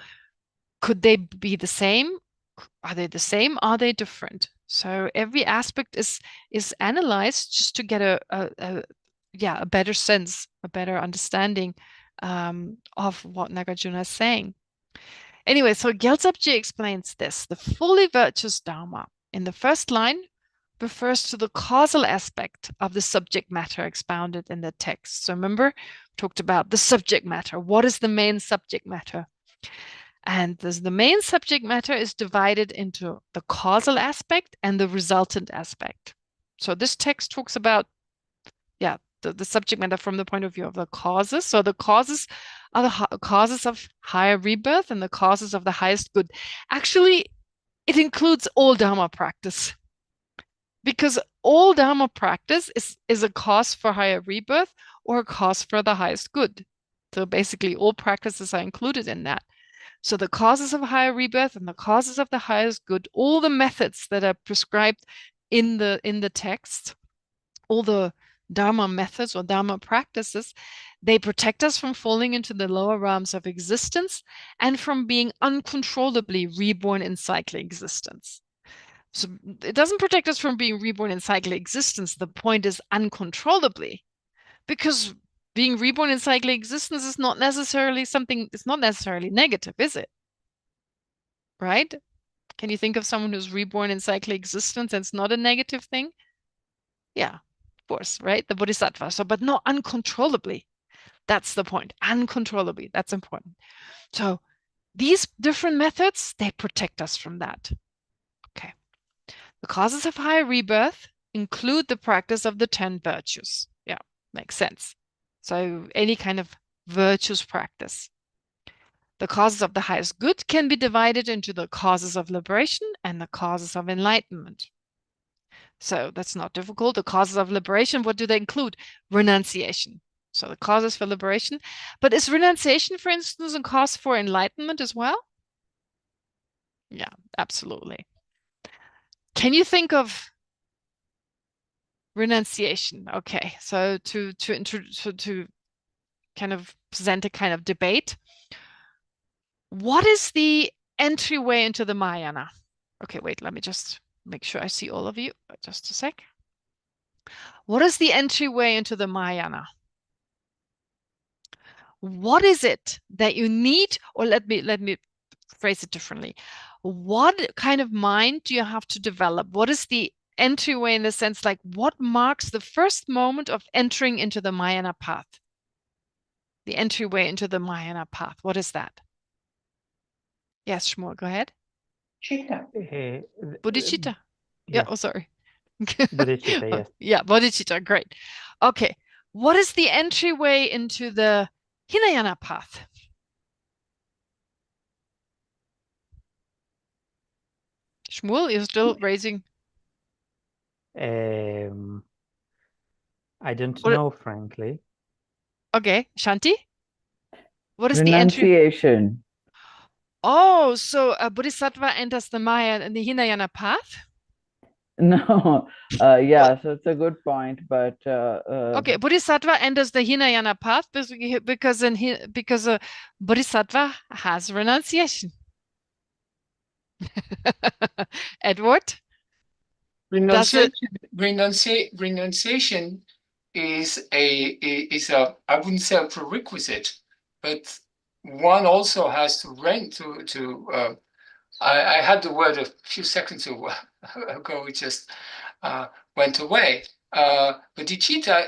could they be the same? Are they the same? Are they different? So every aspect is analyzed just to get a better sense, a better understanding of what Nāgārjuna is saying. Anyway, so Gyaltsabje explains this. The fully virtuous Dharma in the first line refers to the causal aspect of the subject matter expounded in the text. So remember, we talked about the subject matter. What is the main subject matter? And the main subject matter is divided into the causal aspect and the resultant aspect. So this text talks about, the subject matter from the point of view of the causes. So the causes are the causes of higher rebirth and the causes of the highest good. Actually, it includes all Dharma practice, because all Dharma practice is a cause for higher rebirth or a cause for the highest good. So basically all practices are included in that. So the causes of higher rebirth and the causes of the highest good, all the methods that are prescribed in the text, all the Dharma methods or Dharma practices, they protect us from falling into the lower realms of existence and from being uncontrollably reborn in cyclic existence. So it doesn't protect us from being reborn in cyclic existence. The point is uncontrollably, because being reborn in cyclic existence is not necessarily something, it's not necessarily negative, is it? Right? Can you think of someone who's reborn in cyclic existence and it's not a negative thing? Yeah, of course, right? The Bodhisattva. So, but not uncontrollably. That's the point. Uncontrollably. That's important. So these different methods, they protect us from that. Okay. The causes of higher rebirth include the practice of the 10 virtues. Yeah, makes sense. So any kind of virtuous practice. The causes of the highest good can be divided into the causes of liberation and the causes of enlightenment. So that's not difficult. The causes of liberation, what do they include? Renunciation. So the causes for liberation. But is renunciation, for instance, a cause for enlightenment as well? Yeah, absolutely. Can you think of renunciation? Okay, so to kind of present a kind of debate. What is the entryway into the Mahayana? Okay, wait, let me just make sure I see all of you. Just a sec. What is the entryway into the Mahayana? What is it that you need, or let me phrase it differently. What kind of mind do you have to develop? What is the entryway in the sense, like what marks the first moment of entering into the Mahayana path? The entryway into the Mahayana path. What is that? Yes, Shmuel, go ahead. Chitta. Bodhicitta. Yeah, oh, sorry. Bodhicitta, yes. Yeah, bodhicitta, great. Okay, what is the entryway into the Hinayana path? Shmuel, you're still raising. I don't know, frankly. Okay, Shanti? What is the entry? Renunciation. Oh, so a Bodhisattva enters the Maya and the Hinayana path? No, yeah, so it's a good point, but Okay, Bodhisattva enters the Hinayana path because Bodhisattva has renunciation. Edward? Renunciation is a I wouldn't say a prerequisite, but one also has to I had the word a few seconds ago, it just went away. Bodhicitta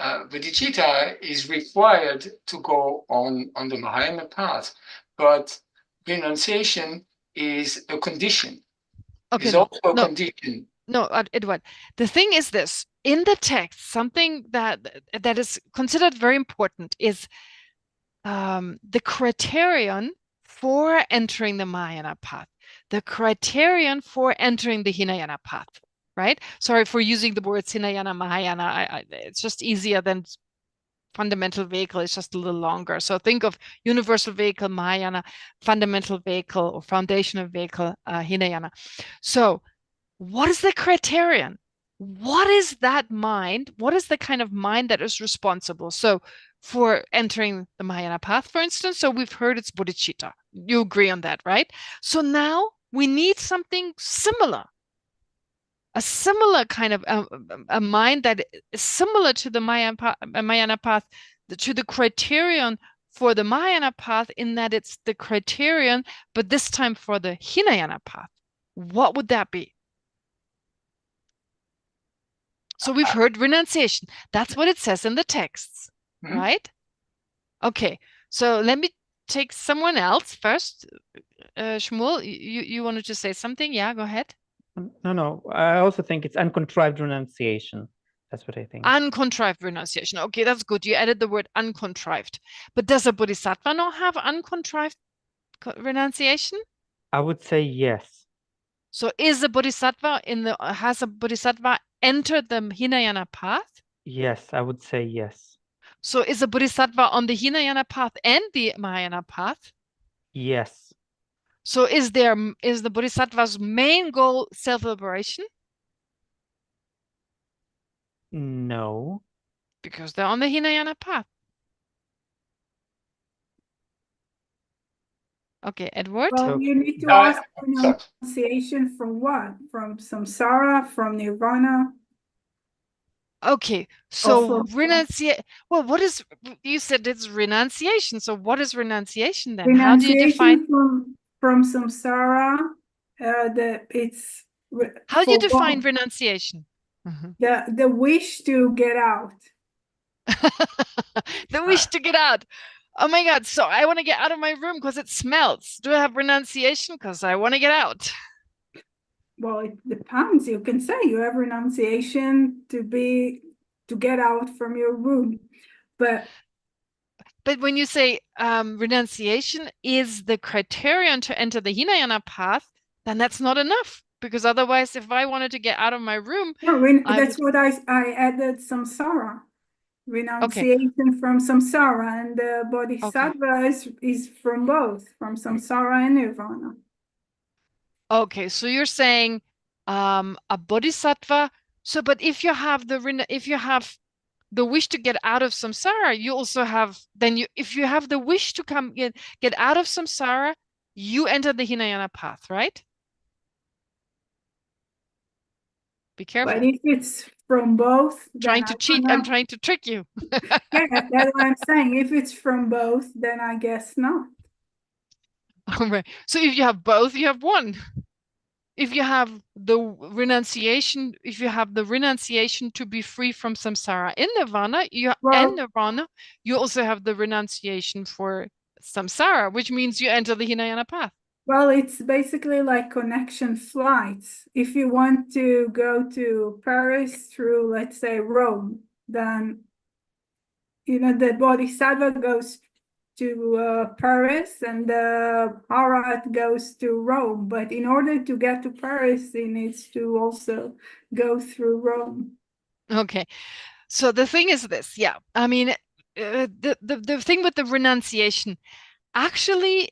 bodhicitta is required to go on the Mahayana path, but renunciation is a condition. Okay, It's also a condition. No, Edward, the thing is this, in the text, something that is considered very important is the criterion for entering the Mahayana path, the criterion for entering the Hinayana path, right? Sorry for using the words Hinayana, Mahayana. It's just easier than fundamental vehicle. It's just a little longer. So think of universal vehicle, Mahayana, fundamental vehicle or foundational vehicle, Hinayana. So what is the criterion? What is that mind? What is the kind of mind that is responsible? So for entering the Mahayana path, for instance, so we've heard it's bodhicitta. You agree on that, right? So now we need something similar, a similar kind of a mind that is similar to the Mahayana path, to the criterion for the Mahayana path, in that it's the criterion, but this time for the Hinayana path. What would that be? So we've heard renunciation. That's what it says in the texts, right? Okay, so let me take someone else first. Shmuel, you wanted to say something? Yeah, go ahead. No, I also think it's uncontrived renunciation. That's what I think. Uncontrived renunciation. Okay, that's good. You added the word uncontrived. But does a bodhisattva not have uncontrived renunciation? I would say yes. So is a bodhisattva has a bodhisattva entered the Hinayana path? Yes, I would say yes. So is a bodhisattva on the Hinayana path and the Mahayana path? Yes. So is the bodhisattva's main goal self-liberation? No. Because they're on the Hinayana path. Okay, Edward? Well, you need to ask renunciation from what? From samsara, from nirvana? Okay, so renunciation. Well, what is, you said it's renunciation. So what is renunciation then? How do you define from samsara? It's how do you define renunciation? The wish to get out. The wish to get out. Oh my God! So I want to get out of my room because it smells. Do I have renunciation? Because I want to get out. Well, it depends. You can say you have renunciation to get out from your room, but when you say renunciation is the criterion to enter the Hinayana path, then that's not enough, because otherwise, if I wanted to get out of my room, that's what I added samsara, renunciation from samsara, and the bodhisattva is from both, from samsara and nirvana. Okay, so you're saying a bodhisattva. So, but if you have the wish to get out of samsara, you also have if you have the wish to get out of samsara, you enter the Hinayana path, right? Be careful. But if it's from both, trying to cheat, I'm trying to trick you. Yeah, that's what I'm saying. If it's from both, then I guess not. All right. So if you have both, you have one. If you have the renunciation, to be free from samsara in nirvana, you also have the renunciation for samsara, which means you enter the Hinayana path. Well, it's basically like connection flights. If you want to go to Paris through, let's say, Rome, then, the bodhisattva goes to Paris and the Arhat goes to Rome. But in order to get to Paris, he needs to also go through Rome. Okay. So the thing is this, yeah. I mean, the thing with the renunciation, actually,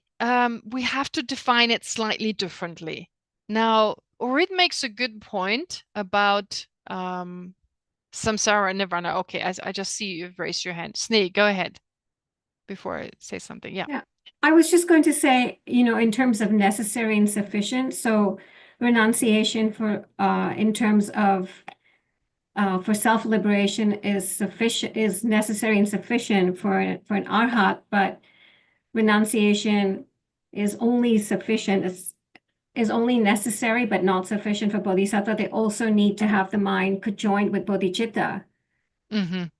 we have to define it slightly differently. Now, Orit makes a good point about samsara and nirvana. Okay, I just see you've raised your hand. Sneh, go ahead before I say something. Yeah. I was just going to say, in terms of necessary and sufficient. So renunciation in terms of for self-liberation is necessary and sufficient for an arhat, but renunciation is only sufficient, is only necessary but not sufficient for bodhisattva. They also need to have the mind conjoined with bodhicitta to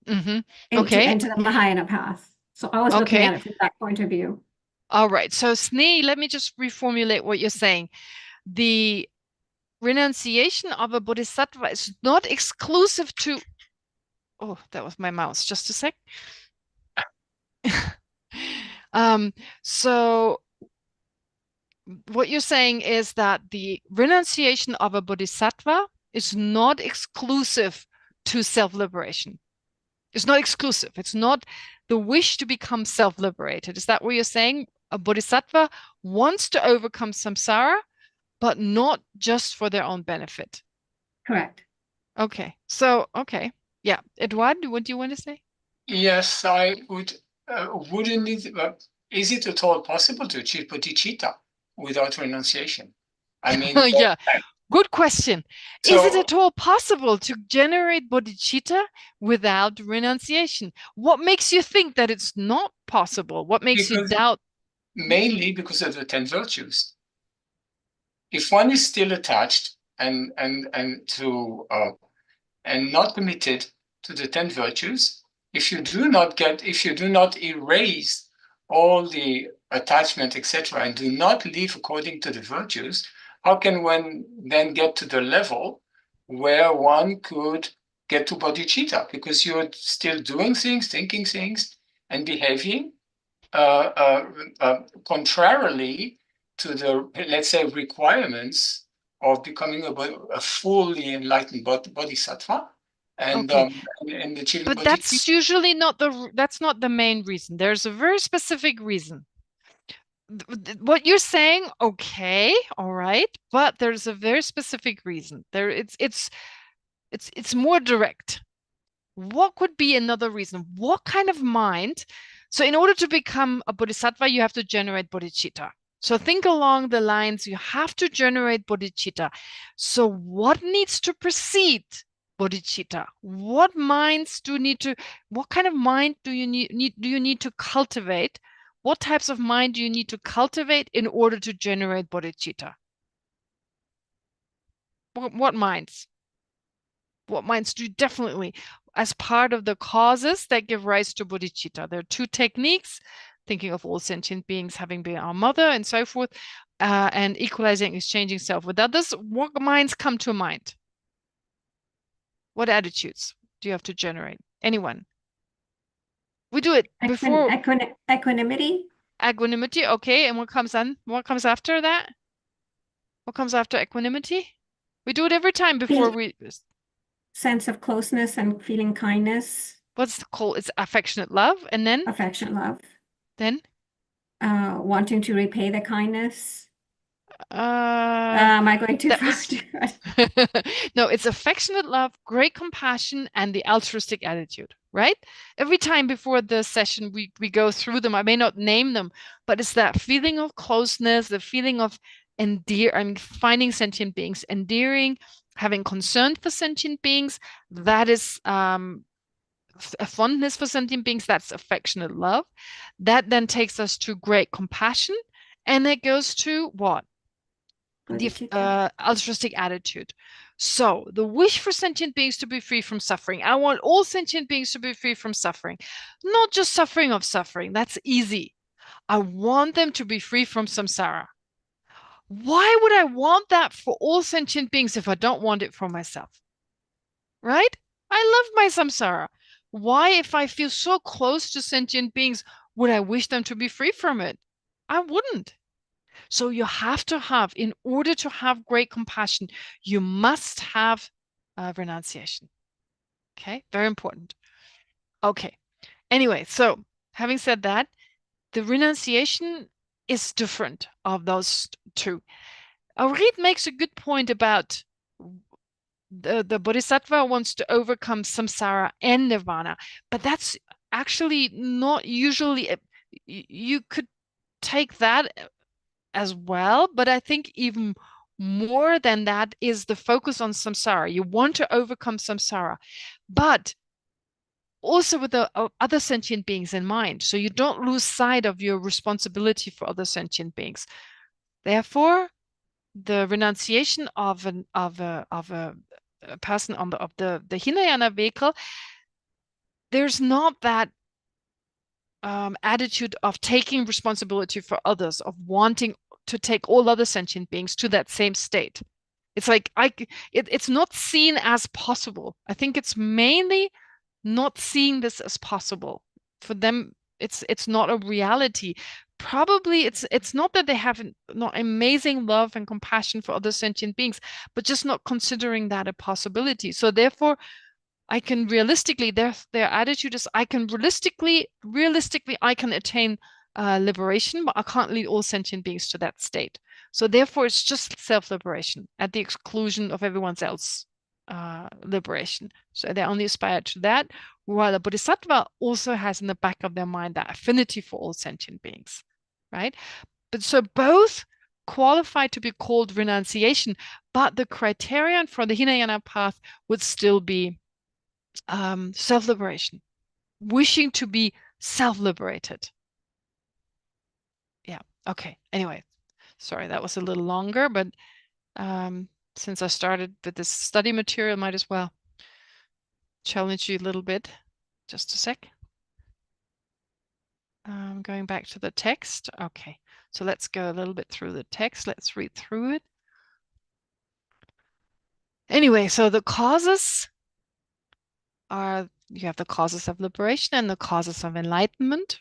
enter the Mahayana path. So I was looking at it from that point of view. All right. So Sneh, let me just reformulate what you're saying. The renunciation of a bodhisattva is not exclusive to... Oh, that was my mouse. Just a sec. So what you're saying is that the renunciation of a bodhisattva is not exclusive to self-liberation. It's not exclusive. It's not the wish to become self-liberated. Is that what you're saying? A bodhisattva wants to overcome samsara, but not just for their own benefit. Correct. Okay. So, yeah. Edouard, what do you want to say? Yes, I would. Wouldn't it? Is it at all possible to achieve bodhicitta without renunciation? I mean, yeah. Good question. So, is it at all possible to generate bodhicitta without renunciation? What makes you think that it's not possible? What makes you doubt? Mainly because of the 10 virtues. If one is still attached and not committed to the 10 virtues, if you do not erase all the attachment, etc., and do not live according to the virtues, how can one then get to the level where one could get to bodhicitta? Because you're still doing things, thinking things, and behaving contrarily to the, let's say, requirements of becoming a fully enlightened bodhisattva and achieving But that's usually not the main reason. There's a very specific reason. What you're saying, okay, all right, but there's a very specific reason. It's more direct. What could be another reason? What kind of mind? So in order to become a bodhisattva, you have to generate bodhicitta. So think along the lines, you have to generate bodhicitta. So what needs to precede bodhicitta? What kind of mind do you need to cultivate? What types of mind do you need to cultivate in order to generate bodhicitta? What minds? What minds do you definitely, as part of the causes that give rise to bodhicitta? There are two techniques, thinking of all sentient beings having been our mother and so forth, and equalizing, exchanging self with others. What minds come to mind? What attitudes do you have to generate? Anyone? We do it before. Equanimity. Equanimity, okay. And what comes after that? What comes after equanimity? We do it every time before we... Sense of closeness and feeling kindness. What's called? It's affectionate love. And then? Affectionate love. Then? Wanting to repay the kindness. Am I going too fast? No, it's affectionate love, great compassion, and the altruistic attitude, right? Every time before the session, we go through them. I may not name them, but it's that feeling of closeness, the feeling of finding sentient beings endearing, having concern for sentient beings. That is a fondness for sentient beings. That's affectionate love. That then takes us to great compassion, and it goes to what? The altruistic attitude. So the wish for sentient beings to be free from suffering. I want all sentient beings to be free from suffering. Not just suffering of suffering. That's easy. I want them to be free from samsara. Why would I want that for all sentient beings if I don't want it for myself? Right? I love my samsara. Why, if I feel so close to sentient beings, would I wish them to be free from it? I wouldn't. So you have to have, in order to have great compassion, you must have renunciation. Okay, very important. Okay, anyway, so having said that, the renunciation is different of those two. Reed makes a good point about the Bodhisattva wants to overcome samsara and nirvana, but that's actually not usually, you could take that as well, but I think even more than that is the focus on samsara. You want to overcome samsara, but also with the other sentient beings in mind, so you don't lose sight of your responsibility for other sentient beings. Therefore, the renunciation of a person on the Hinayana vehicle, there's not that attitude of taking responsibility for others, of wanting to take all other sentient beings to that same state. It's like it's not seen as possible. I think it's mainly not seeing this as possible. For them, it's not a reality. Probably it's not that they have not amazing love and compassion for other sentient beings, but just not considering that a possibility. So therefore, I can realistically, their attitude is, I can realistically I can attain liberation, but I can't lead all sentient beings to that state. So therefore, it's just self-liberation at the exclusion of everyone else liberation. So they only aspire to that, while the Bodhisattva also has in the back of their mind that affinity for all sentient beings, right? But so both qualify to be called renunciation, but the criterion for the Hinayana path would still be self-liberation, wishing to be self-liberated. Yeah, okay. Anyway, sorry, that was a little longer, but since I started with this study material, might as well challenge you a little bit. Just a sec. Going back to the text. Okay, so let's go a little bit through the text. Let's read through it. Anyway, so the causes are, you have the causes of liberation and the causes of enlightenment.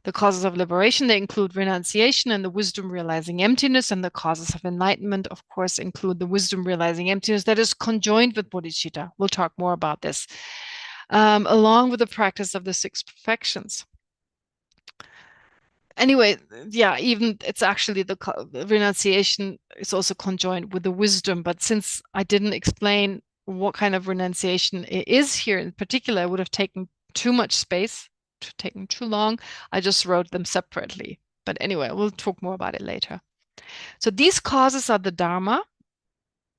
The causes of liberation, they include renunciation and the wisdom realizing emptiness, and the causes of enlightenment, of course, include the wisdom realizing emptiness that is conjoined with bodhicitta. We'll talk more about this, along with the practice of the six perfections. Anyway, yeah, even it's actually the renunciation is also conjoined with the wisdom, but since I didn't explain what kind of renunciation it is here in particular, I would have taken too much space, taken too long. I just wrote them separately. But anyway, we'll talk more about it later. So these causes are the Dharma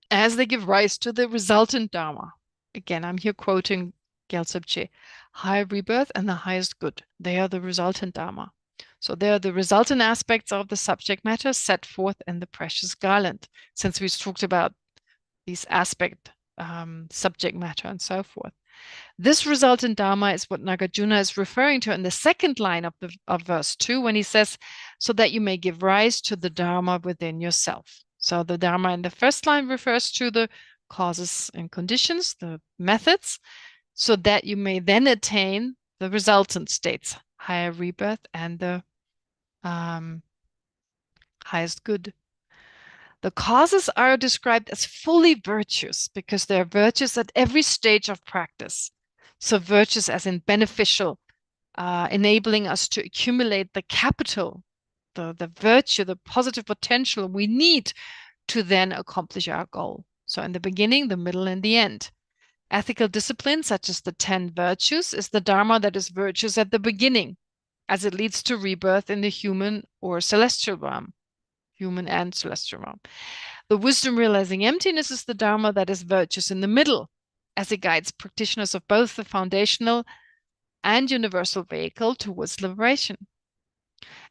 as they give rise to the resultant Dharma. Again, I'm here quoting Gyaltsab, high rebirth and the highest good. They are the resultant Dharma. So they are the resultant aspects of the subject matter set forth in the Precious Garland, since we've talked about these aspect, subject matter and so forth. This resultant Dharma is what Nāgārjuna is referring to in the second line of verse 2, when he says, so that you may give rise to the Dharma within yourself. So the Dharma in the first line refers to the causes and conditions, the methods, so that you may then attain the resultant states, higher rebirth and the highest good. The causes are described as fully virtuous because they are virtuous at every stage of practice. So virtuous as in beneficial, enabling us to accumulate the capital, the virtue, the positive potential we need to then accomplish our goal. So in the beginning, the middle, and the end. Ethical discipline, such as the 10 virtues, is the Dharma that is virtuous at the beginning, as it leads to rebirth in the human or celestial realm. Human and celestial realm. The wisdom realizing emptiness is the Dharma that is virtuous in the middle, as it guides practitioners of both the foundational and universal vehicle towards liberation.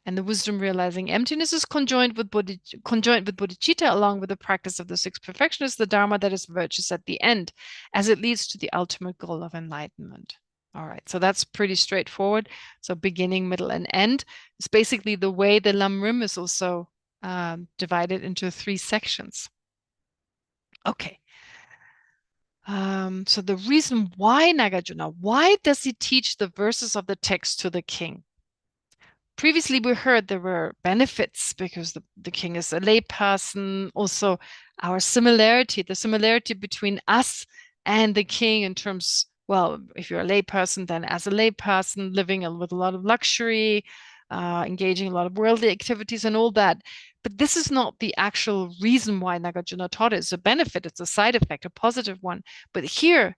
And the wisdom realizing emptiness is conjoined with bodhicitta, along with the practice of the six perfections, the Dharma that is virtuous at the end, as it leads to the ultimate goal of enlightenment. All right, so that's pretty straightforward. So beginning, middle, and end is basically the way the Lamrim is also divided into 3 sections. Okay. So the reason why Nāgārjuna, why does he teach the verses of the text to the king? Previously, we heard there were benefits because the king is a lay person. Also, our similarity, the similarity between us and the king in terms, well, if you're a lay person, then as a lay person living with a lot of luxury, engaging a lot of worldly activities and all that. But this is not the actual reason why Nāgārjuna taught it. It's a benefit, it's a side effect, a positive one. But here,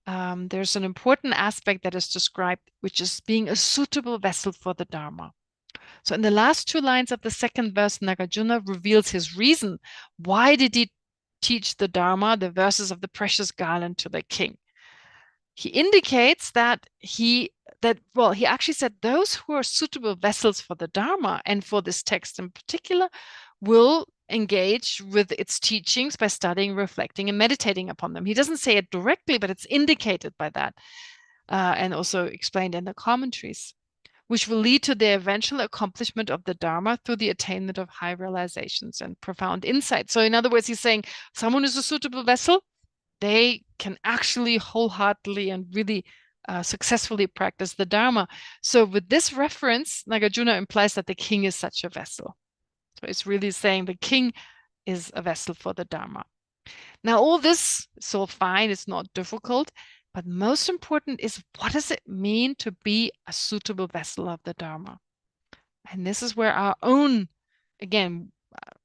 there's an important aspect that is described, which is being a suitable vessel for the Dharma. So in the last 2 lines of the 2nd verse, Nāgārjuna reveals his reason. Why did he teach the Dharma, the verses of the Precious Garland, to the king? He indicates that he actually said those who are suitable vessels for the Dharma and for this text in particular will engage with its teachings by studying, reflecting, and meditating upon them. He doesn't say it directly, but it's indicated by that, and also explained in the commentaries, which will lead to the eventual accomplishment of the Dharma through the attainment of high realizations and profound insight. So in other words, he's saying someone who's a suitable vessel, they can actually wholeheartedly and really successfully practice the Dharma. So with this reference, Nāgārjuna implies that the king is such a vessel. So it's really saying the king is a vessel for the Dharma. Now, all this is all fine, it's not difficult, but most important is, what does it mean to be a suitable vessel of the Dharma? And this is where our own, again,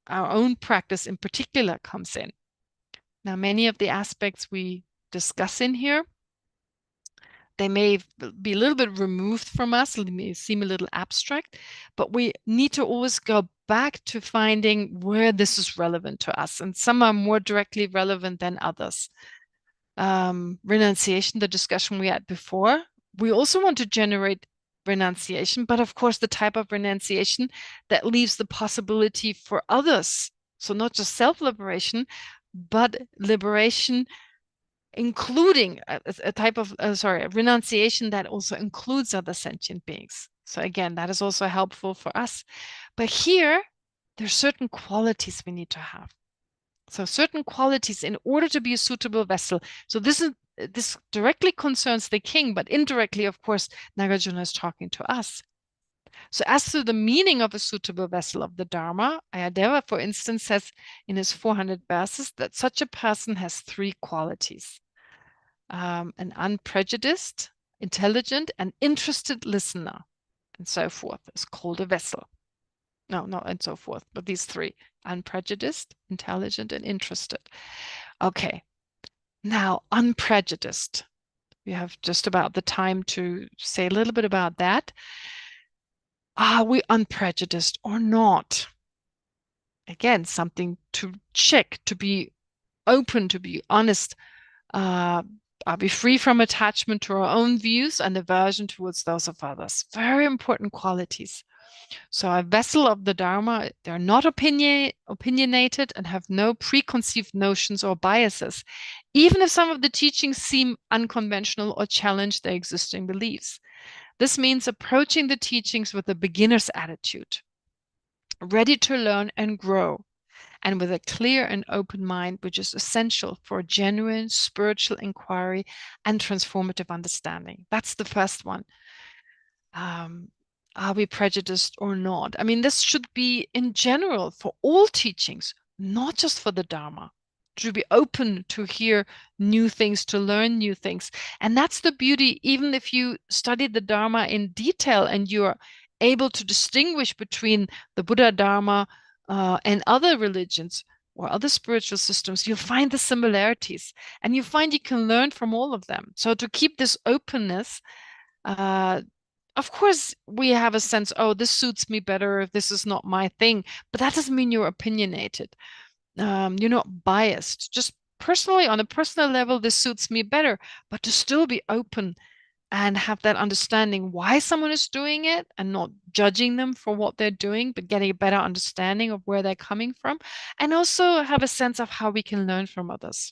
our own practice in particular comes in. Now, many of the aspects we discuss in here, they may be a little bit removed from us, they may seem a little abstract, but we need to always go back to finding where this is relevant to us. And some are more directly relevant than others. Renunciation, the discussion we had before, we also want to generate renunciation, but of course the type of renunciation that leaves the possibility for others. So not just self-liberation, but liberation, including a type of, renunciation that also includes other sentient beings. So again, that is also helpful for us. But here, there's certain qualities we need to have. So certain qualities in order to be a suitable vessel. So this directly concerns the king, but indirectly, of course, Nāgārjuna is talking to us. So as to the meaning of a suitable vessel of the Dharma, Ayadeva, for instance, says in his 400 verses that such a person has 3 qualities. An unprejudiced, intelligent, and interested listener, and so forth, is called a vessel. No, and so forth, but these 3, unprejudiced, intelligent, and interested. Okay, now unprejudiced. We have just about the time to say a little bit about that. Are we unprejudiced or not? Again, something to check, to be open, to be honest. Are we free from attachment to our own views and aversion towards those of others? Very important qualities. So a vessel of the Dharma, they're not opinionated and have no preconceived notions or biases, even if some of the teachings seem unconventional or challenge their existing beliefs. This means approaching the teachings with a beginner's attitude, ready to learn and grow, and with a clear and open mind, which is essential for genuine spiritual inquiry and transformative understanding. That's the first one. Are we prejudiced or not? I mean, this should be in general for all teachings, not just for the Dharma. To be open to hear new things, to learn new things. And that's the beauty, even if you study the Dharma in detail and you're able to distinguish between the Buddha Dharma and other religions or other spiritual systems, you'll find the similarities and you find you can learn from all of them. So to keep this openness, of course, we have a sense, oh, this suits me better, this is not my thing, but that doesn't mean you're opinionated. You're not biased. Just personally, on a personal level, this suits me better, but to still be open and have that understanding why someone is doing it and not judging them for what they're doing, but getting a better understanding of where they're coming from, and also have a sense of how we can learn from others.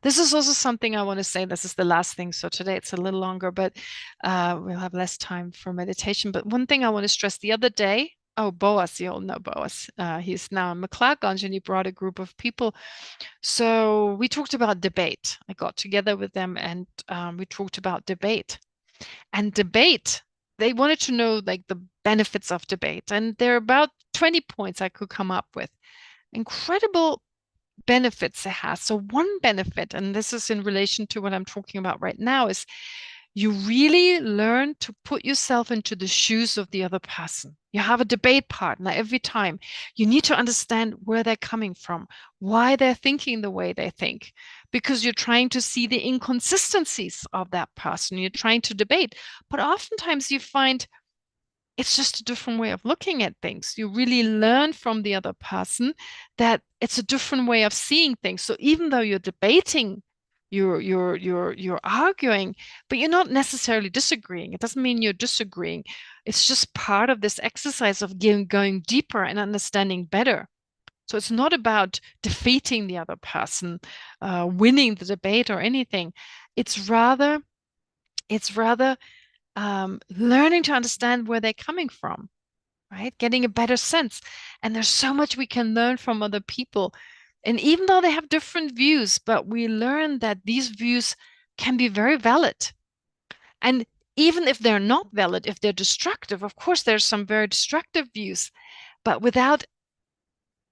This is also something I want to say. This is the last thing. So today it's a little longer, but we'll have less time for meditation. But one thing I want to stress, the other day, Boas, you all know Boas. He's now in Nāgārjuna and he brought a group of people. So we talked about debate. I got together with them and we talked about debate. And debate, they wanted to know like the benefits of debate. And there are about 20 points I could come up with. Incredible benefits it has. So one benefit, and this is in relation to what I'm talking about right now, is you really learn to put yourself into the shoes of the other person. You have a debate partner every time. You need to understand where they're coming from, why they're thinking the way they think, because you're trying to see the inconsistencies of that person. You're trying to debate. But oftentimes you find it's just a different way of looking at things. You really learn from the other person that it's a different way of seeing things. So even though you're debating, you're arguing, but you're not necessarily disagreeing. It doesn't mean you're disagreeing. It's just part of this exercise of going deeper and understanding better. So it's not about defeating the other person, winning the debate or anything. It's rather learning to understand where they're coming from, right? Getting a better sense. And there's so much we can learn from other people. And even though they have different views, but we learn that these views can be very valid. And even if they're not valid, if they're destructive, of course, there's some very destructive views, but without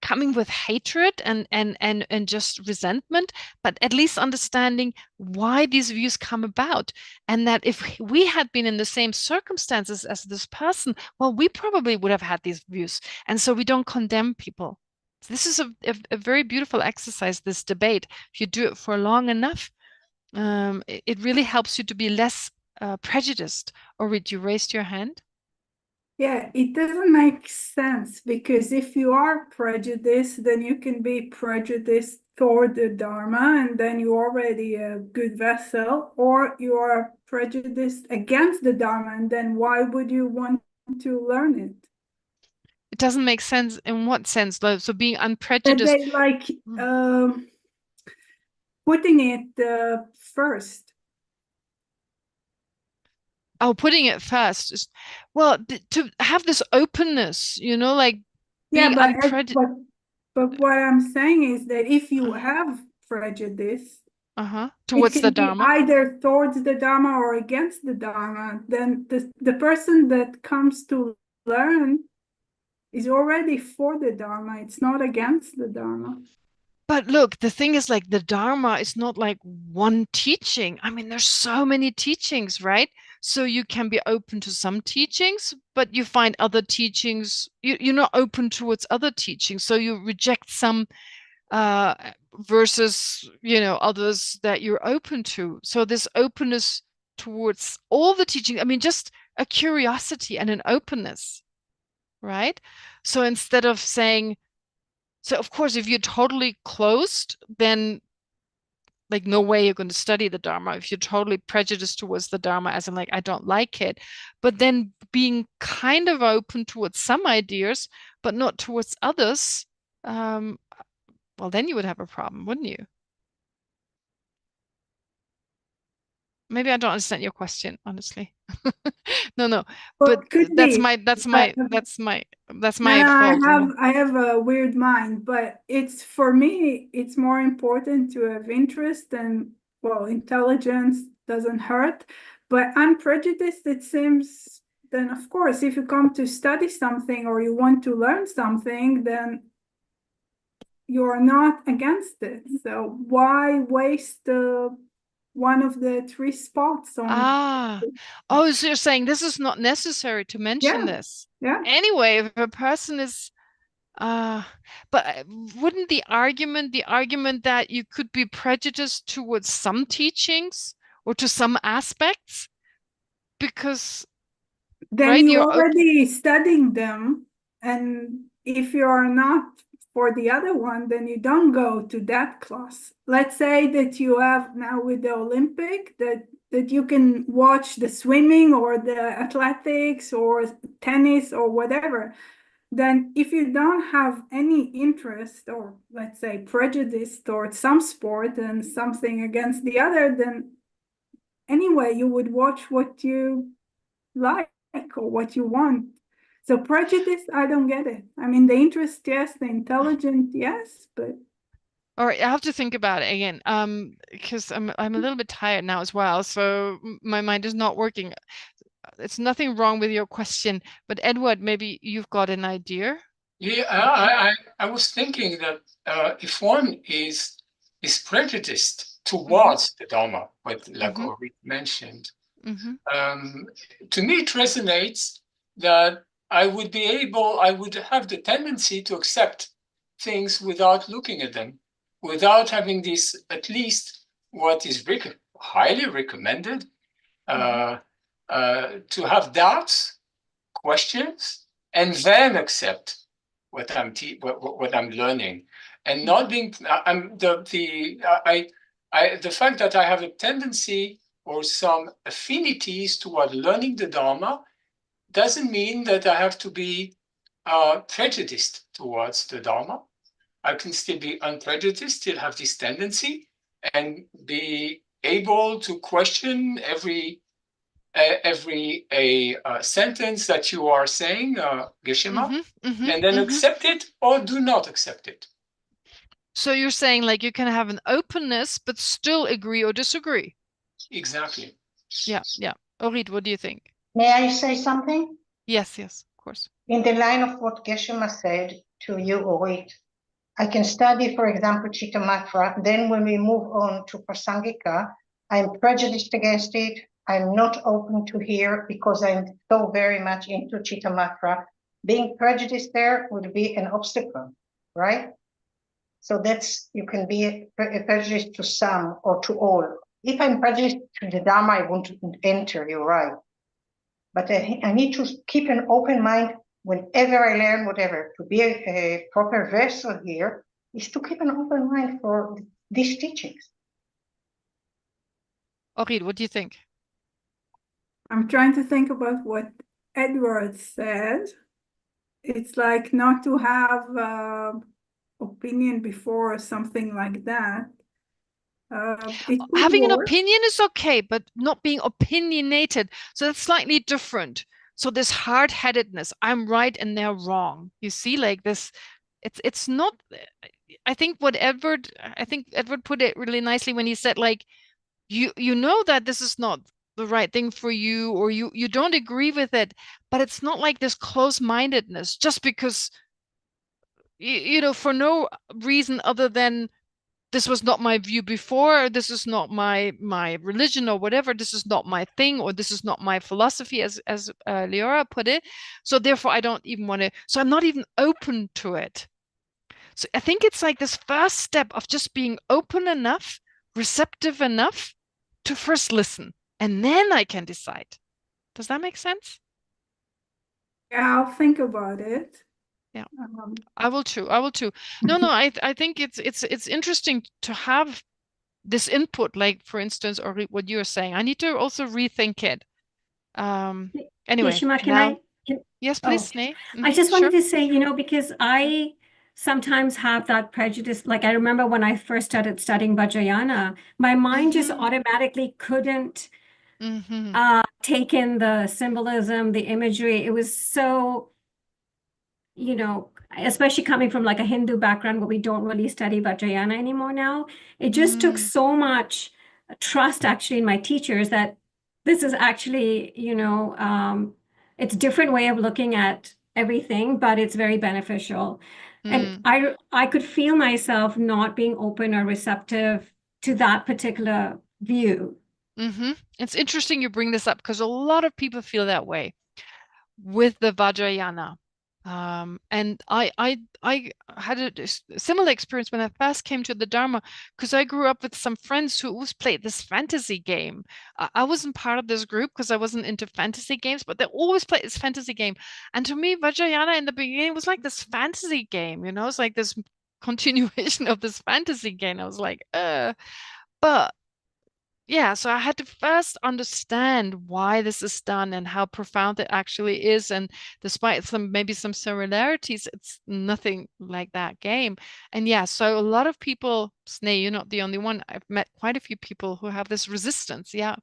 coming with hatred and just resentment, but at least understanding why these views come about. And that if we had been in the same circumstances as this person, well, we probably would have had these views. And so we don't condemn people. This is a very beautiful exercise, this debate. If you do it for long enough, it really helps you to be less prejudiced. Or did you raise your hand? Yeah, it doesn't make sense, because if you are prejudiced, then you can be prejudiced toward the Dharma, and then you're already a good vessel, or you are prejudiced against the Dharma, and then why would you want to learn it? It doesn't make sense. In what sense? So being And unprejudiced. they like putting it first. Oh, putting it first is, well, to have this openness, like Yeah, being unprejudiced. but what I'm saying is that if you have prejudice, towards it the can be Dharma, either towards the Dharma or against the Dharma, then the person that comes to learn is already for the Dharma. It's not against the Dharma. But look, the thing is, like, the Dharma is not like one teaching. I mean, there's so many teachings, right? So you can be open to some teachings, but you find other teachings, you're not open towards other teachings. So you reject some versus, others that you're open to. So this openness towards all the teaching, I mean, just a curiosity and an openness, right? So instead of saying, so of course, if you're totally closed, then like no way you're going to study the Dharma. If you're totally prejudiced towards the Dharma, as in like, I don't like it, but then being kind of open towards some ideas, but not towards others, well, then you would have a problem, wouldn't you? Maybe I don't understand your question, honestly. No, but that's my fault. I have a weird mind, but for me, it's more important to have interest, and well, intelligence doesn't hurt. But I'm prejudiced, it seems, then of course, if you come to study something or you want to learn something, then you're not against it. So why waste one of the 3 spots on? Oh, so you're saying this is not necessary to mention this. Yeah. Anyway, if a person is but wouldn't the argument that you could be prejudiced towards some teachings or to some aspects, because then you're already studying them, and if you are not for the other one, then you don't go to that class. Let's say that you have now with the Olympic that you can watch the swimming or the athletics or tennis or whatever. Then if you don't have any interest or let's say prejudice towards some sport and something against the other, then anyway, you would watch what you like or what you want. So prejudice, I don't get it. I mean, the interest, yes, the intelligence, yes, but. All right, I have to think about it again, because I'm a little bit tired now as well, so my mind is not working. It's nothing wrong with your question, but Edward, maybe you've got an idea. Yeah, I was thinking that if one is prejudiced towards the Dharma, like we mentioned, To me, it resonates that I would have the tendency to accept things without looking at them, without having this, at least what is highly recommended, to have doubts, questions, and then accept what I'm learning, and not being. The fact that I have a tendency or some affinities toward learning the Dharma doesn't mean that I have to be prejudiced towards the Dharma. I can still be unprejudiced, still have this tendency, and be able to question every sentence that you are saying, Geshe, and then accept it or do not accept it. So you're saying like you can have an openness, but still agree or disagree. Exactly. Yeah. Orit, what do you think? May I say something? Yes, of course. In the line of what Geshe said to you, Orit, I can study, for example, Chittamatra. Then when we move on to Prasangika, I'm prejudiced against it. I'm not open to hear because I'm so very much into Chittamatra. Being prejudiced there would be an obstacle, right? So you can be prejudiced to some or to all. If I'm prejudiced to the Dharma, I won't enter, you're right. But I need to keep an open mind whenever I learn whatever. To be a proper vessel here is to keep an open mind for these teachings. Orit, what do you think? I'm trying to think about what Edward said. It's like not to have opinion before or something like that. Having an opinion is okay, but not being opinionated. So that's slightly different. So this hard-headedness, I'm right and they're wrong. You see, like this, it's not. I think Edward put it really nicely when he said, like, you know that this is not the right thing for you, or you don't agree with it, but it's not like this close-mindedness just because for no reason other than this was not my view before, this is not my religion or whatever, this is not my thing, or this is not my philosophy, as Leora put it. So therefore I don't even want to, so I'm not even open to it. So I think it's like this first step of just being open enough, receptive enough to first listen, and then I can decide. Does that make sense? Yeah, I'll think about it. Yeah, I will too. No, I think it's interesting to have this input, like for instance, or what you're saying. I need to also rethink it. Anyway, Shima, yes, please, Sneh. I just wanted to say, because I sometimes have that prejudice. Like I remember when I first started studying Vajrayana, my mind just automatically couldn't take in the symbolism, the imagery. It was so, especially coming from like a Hindu background where we don't really study Vajrayana anymore now. It just took so much trust actually in my teachers that this is actually, it's a different way of looking at everything, but it's very beneficial. And I could feel myself not being open or receptive to that particular view. It's interesting you bring this up because a lot of people feel that way with the Vajrayana. And I had a similar experience when I first came to the Dharma, because I grew up with some friends who always played this fantasy game. I wasn't part of this group because I wasn't into fantasy games, but they always played this fantasy game. And to me, Vajrayana in the beginning was like this fantasy game, it's like this continuation of this fantasy game. I was like, but yeah, so I had to first understand why this is done and how profound it actually is. And despite maybe some similarities, it's nothing like that game. And yeah, so a lot of people, Sneh, you're not the only one. I've met quite a few people who have this resistance. Yeah.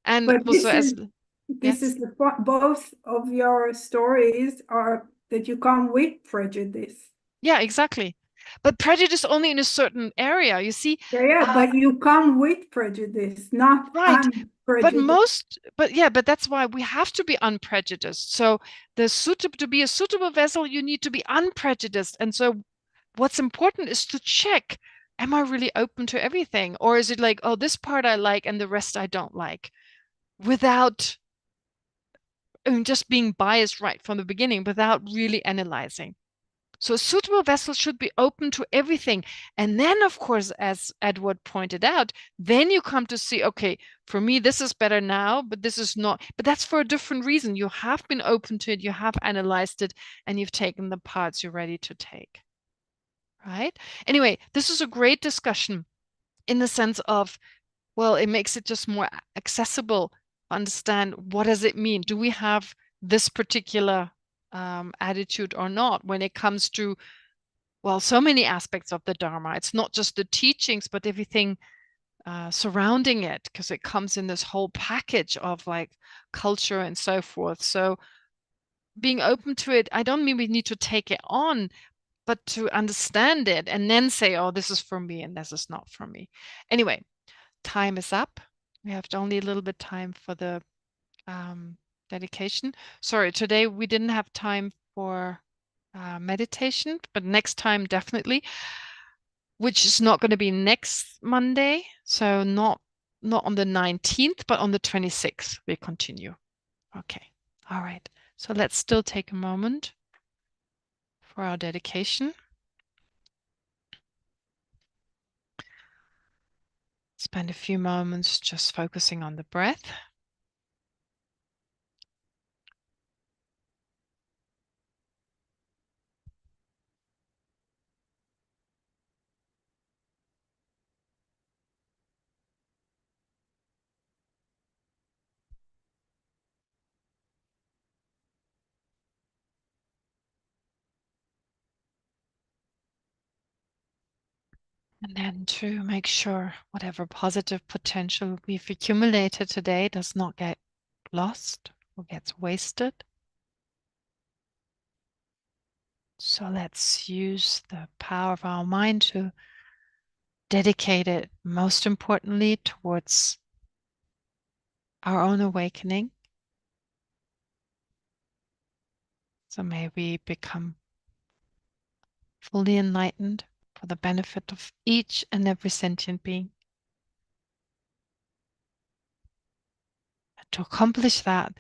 And but also this is the both of your stories are that you come with prejudice. Yeah, exactly. But prejudice only in a certain area, you see. Yeah, but you come with prejudice, not right. Unprejudiced. But that's why we have to be unprejudiced. So to be a suitable vessel, you need to be unprejudiced. And so what's important is to check, am I really open to everything? Or is it like, oh, this part I like and the rest I don't like? without just being biased right from the beginning, without really analyzing. So a suitable vessel should be open to everything. And then, of course, as Edward pointed out, then you come to see, okay, for me, this is better now, but this is not. But that's for a different reason. You have been open to it, you have analyzed it, and you've taken the parts you're ready to take. Right? Anyway, this is a great discussion in the sense of, well, it makes it just more accessible. Understand, what does it mean? Do we have this particular attitude or not when it comes to, well, so many aspects of the Dharma? It's not just the teachings, but everything surrounding it, because it comes in this whole package of like culture and so forth. So being open to it, I don't mean we need to take it on, but to understand it and then say, oh, this is for me and this is not for me. Anyway, time is up. We have only a little bit time for the dedication. Sorry, today we didn't have time for meditation, but next time definitely, which is not going to be next Monday. So not on the 19th, but on the 26th, we continue. Okay. All right. So let's still take a moment for our dedication. Spend a few moments just focusing on the breath. And then to make sure whatever positive potential we've accumulated today does not get lost or gets wasted. So let's use the power of our mind to dedicate it most importantly towards our own awakening. So may we become fully enlightened for the benefit of each and every sentient being. And to accomplish that,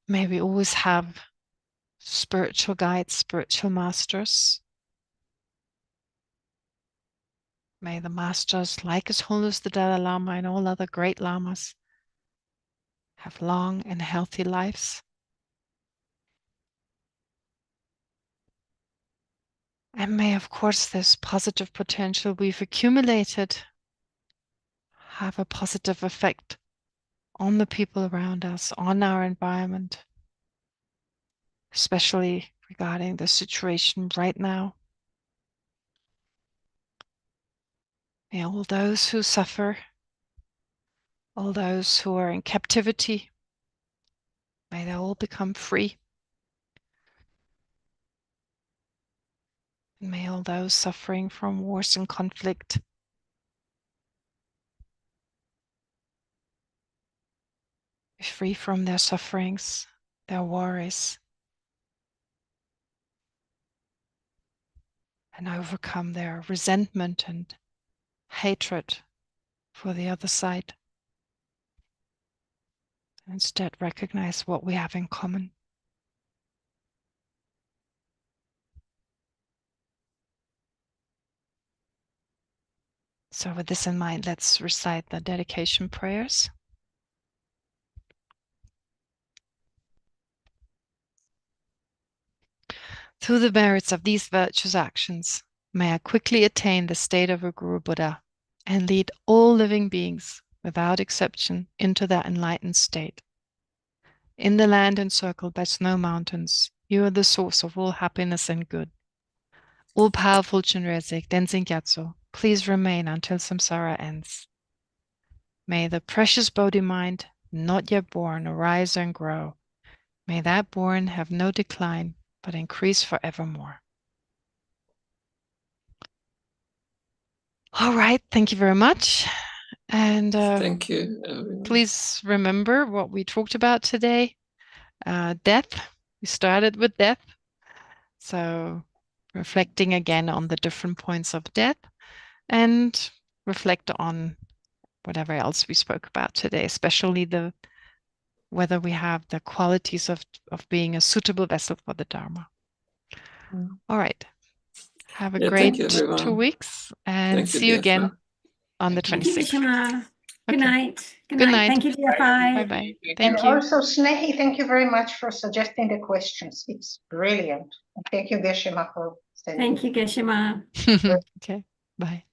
may we always have spiritual guides, spiritual masters. May the masters, like His Holiness the Dalai Lama and all other great lamas, have long and healthy lives. And may, of course, this positive potential we've accumulated have a positive effect on the people around us, on our environment, especially regarding the situation right now. May all those who suffer, all those who are in captivity, may they all become free. And may all those suffering from wars and conflict be free from their sufferings, their worries, and overcome their resentment and hatred for the other side. Instead, recognize what we have in common. So with this in mind, let's recite the dedication prayers. Through the merits of these virtuous actions, may I quickly attain the state of a Guru Buddha and lead all living beings, without exception, into that enlightened state. In the land encircled by snow mountains, you are the source of all happiness and good. All-powerful Chenrezig Denzin Gyatso, please remain until samsara ends. May the precious Bodhi mind, not yet born, arise and grow. May that born have no decline, but increase forevermore. All right, thank you very much. And Thank you. please remember what we talked about today. Death. We started with death. So reflecting again on the different points of death and reflect on whatever else we spoke about today, especially the whether we have the qualities of being a suitable vessel for the Dharma. All right. Have a Yeah, great thank you, everyone. 2 weeks and Thank you, see you DFI. again on the Thank you, 26th. Geshe-ma. Good Okay. night. Good Good night. night. Thank you, DFI. Bye-bye. And Thank you. also, Snehi, thank you very much for suggesting the questions. It's brilliant. And thank you, Geshe-ma, for sending. Thank you, Geshe-ma. Okay. Bye.